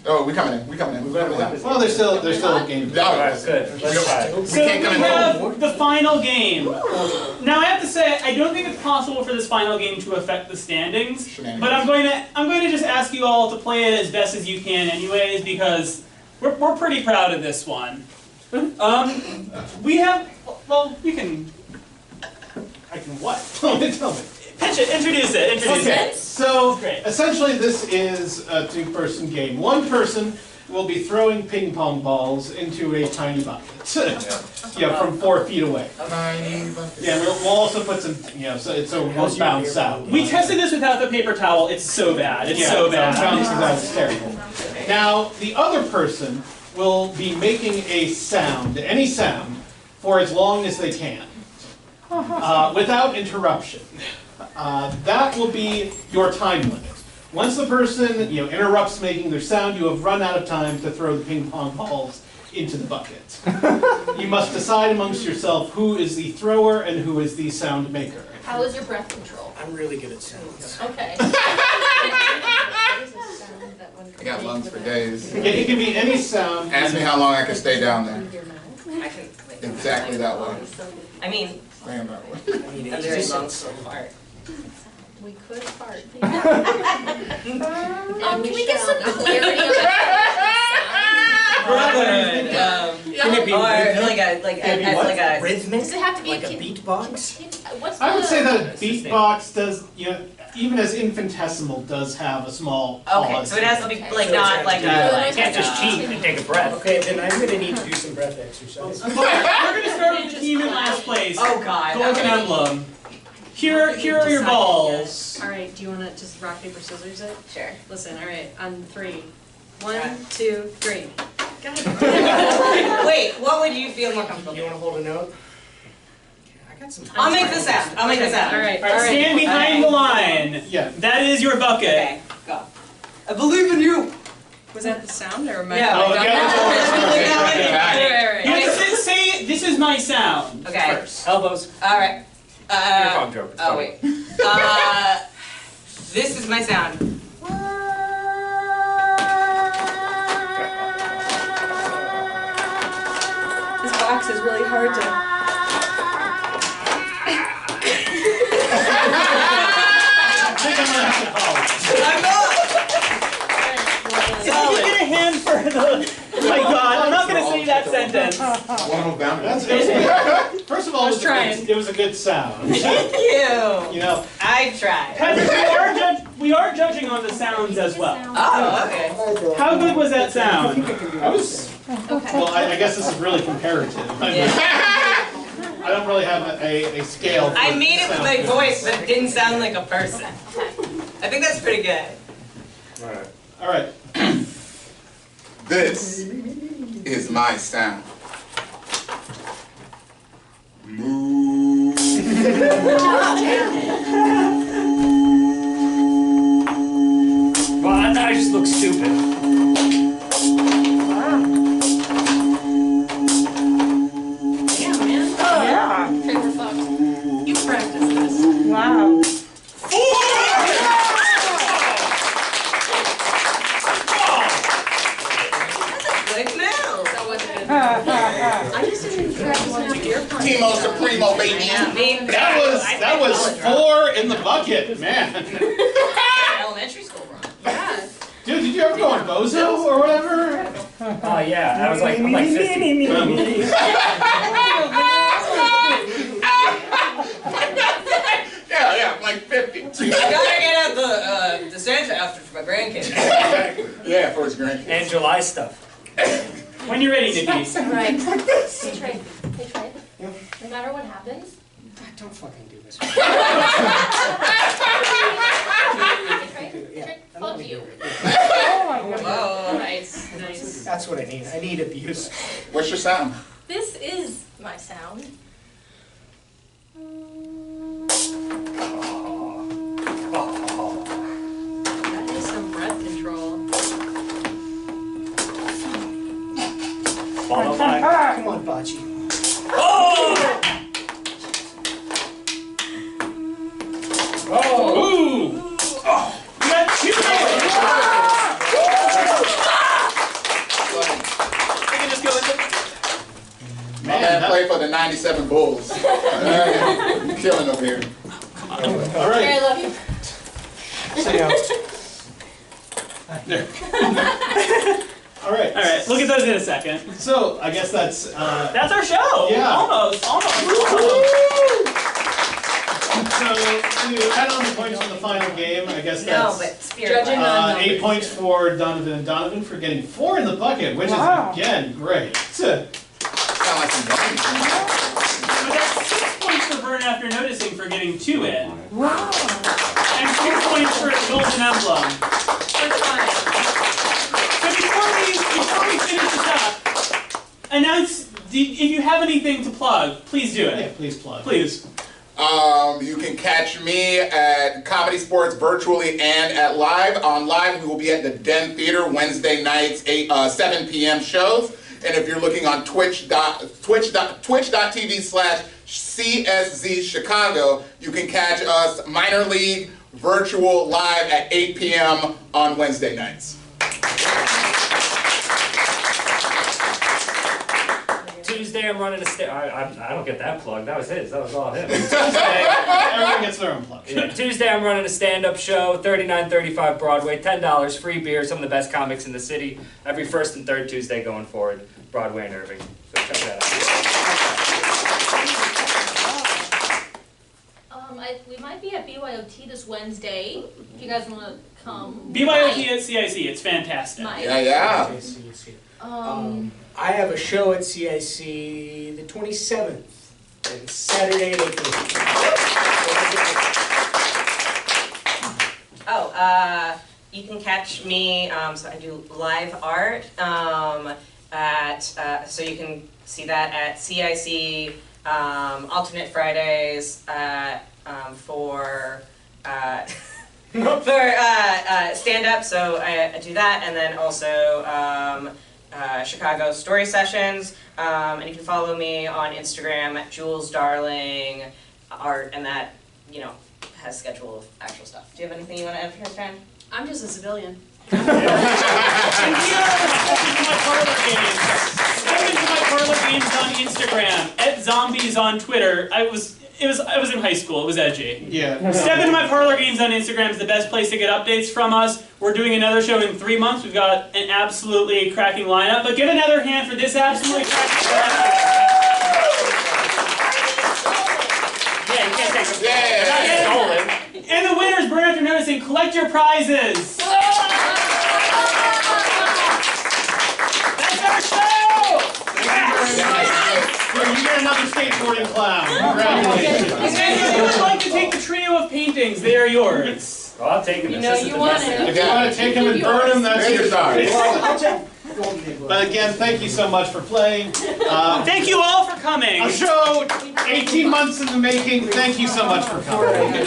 Oh, we coming in. We coming in. We coming in. Well, there's still a game. No, Alright, good. Let's try it. we So can't we come in. have the final game. Now I have to say, I don't think it's possible for this final game to affect the standings. Shenanigans. But I'm going to just ask you all to play it as best as you can anyways, because We're pretty proud of this one. We have, well, you can I can what? Tell me. pitch it, introduce it. Okay, so Great. essentially this is a two-person game. One person will be throwing ping pong balls into a tiny bucket. Yeah, from 4 feet away. Yeah, we'll also put some, so it won't bounce out. We tested this without the paper towel. It's so bad. It's so bad. It bounces out. It's terrible. Now, the other person will be making a sound, any sound, for as long as they can, without interruption. That will be your time limit. Once the person interrupts making their sound, you have run out of time to throw the ping pong balls into the bucket. You must decide amongst yourself who is the thrower and who is the sound maker. How is your breath control? I'm really good at sounds. Okay. I got lungs for days. It can be any sound. Ask me how long I can stay down there. I can. Exactly that way. I mean, Stand that way. I'm very long so far. We could fart. Can we get some clarity on Can it be or rhythmic? like Can it be as what? like a Rhythmic? Does it have to be Like a beatbox? What's I would the- say that a beatbox does, even as infinitesimal, does have a small okay, pause. so it has to be like So not it's like actually- a You like can't just cheat and take a breath. Okay, then I'm gonna need to do some breath exercise. We're gonna start with the team in last place. Oh god. Golden Okay. Emblem. Here are your balls. All right, do you want to just rock, paper, scissors it? Sure. Listen, all right, on 3. 1, 2, 3. Wait, what would you feel more comfortable? You wanna hold a note? I got some time. I'll make this sound. I'll make this sound. All right, All right, stand behind the line. Yeah. That is your bucket. Okay, go. I believe in you. Was that the sound or am I? No. Oh, All yeah, that's all it's gonna be. right. You have to say, this is my sound. Okay. First. Elbows. All right. Ping pong joke. It's Oh funny. wait. This is my sound. This box is really hard to. I'm not. Can you get a hand for the? Oh my God! I'm not gonna say that sentence. One of them. First of all, it was a good sound. Thank you. I tried. Patrick, we are judging on the sounds as well. Oh, okay. How good was that sound? I was. Well, I guess this is really comparative. I don't really have a scale. For I made it with my sound. voice, but it didn't sound like a person. I think that's pretty good. All right. This is my sound. Moo. Well, that just looks stupid. Yeah, man. Yeah. Paper fucked. You practiced this. Wow. Good now. That wasn't good. I just didn't practice enough ear puns. Timo Supremo, baby. That was 4 in the bucket, man. Elementary school run. Yeah. Dude, did you ever go on Bozo or whatever? Oh yeah, I'm like 50. Yeah, like 50. I gotta get out the Santa after for my grandkids. Yeah, for his grandkids. And July stuff. When you're ready, Nikki. Right. Hey Trey. Yeah. No matter what happens. Don't fucking do this. Hey Trey. Yeah. Fuck you. Oh my god. Whoa. Nice. Nice. That's what I need. I need abuse. What's your sound? This is my sound. That is some breath control. Follow by. Come on, Bocce. Oh! Oh! Ooh! Oh! You got 2 points! I can just go with it. My man played for the 97 Bulls. You're killing over here. All Trey, I right. love you. Say out. All right. All right, look at those in a second. So I guess that's our show. Yeah. Almost. So to add on the points from the final game, I guess No, that's but spirit. Judging on 8 points for Donovan for getting 4 in the bucket, which is again great. Sound like some bunnies. But that's 6 points for Vern after noticing for getting 2 in. Wow. And 6 points for Golden Emblem. We're trying. So before we finish this up, announce if you have anything to plug, please do it. Yeah, please plug. Please. You can catch me at Comedy Sports virtually and at live. On live, we will be at the Den Theater Wednesday nights, 7 p.m. shows. And if you're looking on twitch.tv/CSZ Chicago, you can catch us minor league virtual live at 8 p.m. on Wednesday nights. Tuesday I'm running I don't get that plug. That was his. That was all him. Everyone gets their own plug. Yeah, Tuesday I'm running a stand-up show, 3935 Broadway, $10, free beer, some of the best comics in the city, every first and third Tuesday going forward, Broadway and Irving. So check that out. We might be at BYOT this Wednesday, if you guys want to come. BYOT at CIC, it's fantastic. Yeah. I have a show at CIC the 27th, and Saturday the 18th. You can catch me, so I do live art, so you can see that at CIC, alternate Fridays, for stand-up, so I do that, and then also Chicago Story Sessions, and you can follow me on Instagram at Jules Darling Art, and that, has schedule of actual stuff. Do you have anything you want to add for his friend? I'm just a civilian. And here are the step into my Parlor games on Instagram, @zombies on Twitter. I was in high school, it was edgy. Yeah. Step into my Parlor games on Instagram is the best place to get updates from us. We're doing another show in 3 months. We've got an absolutely cracking lineup, but give another hand for this absolutely cracking lineup. Yeah, you can't take them. Yeah. Not stolen. And the winners, burn after noticing, collect your prizes. That's our show! You get another skateboarding clown. Congratulations. And if you would like to take the trio of paintings, they are yours. Well, I'll take him. You know you want it. If you want to take him and burn him, that's your Sorry. choice. But again, thank you so much for playing. Thank you all for coming. A show 18 months in the making. Thank you so much for coming.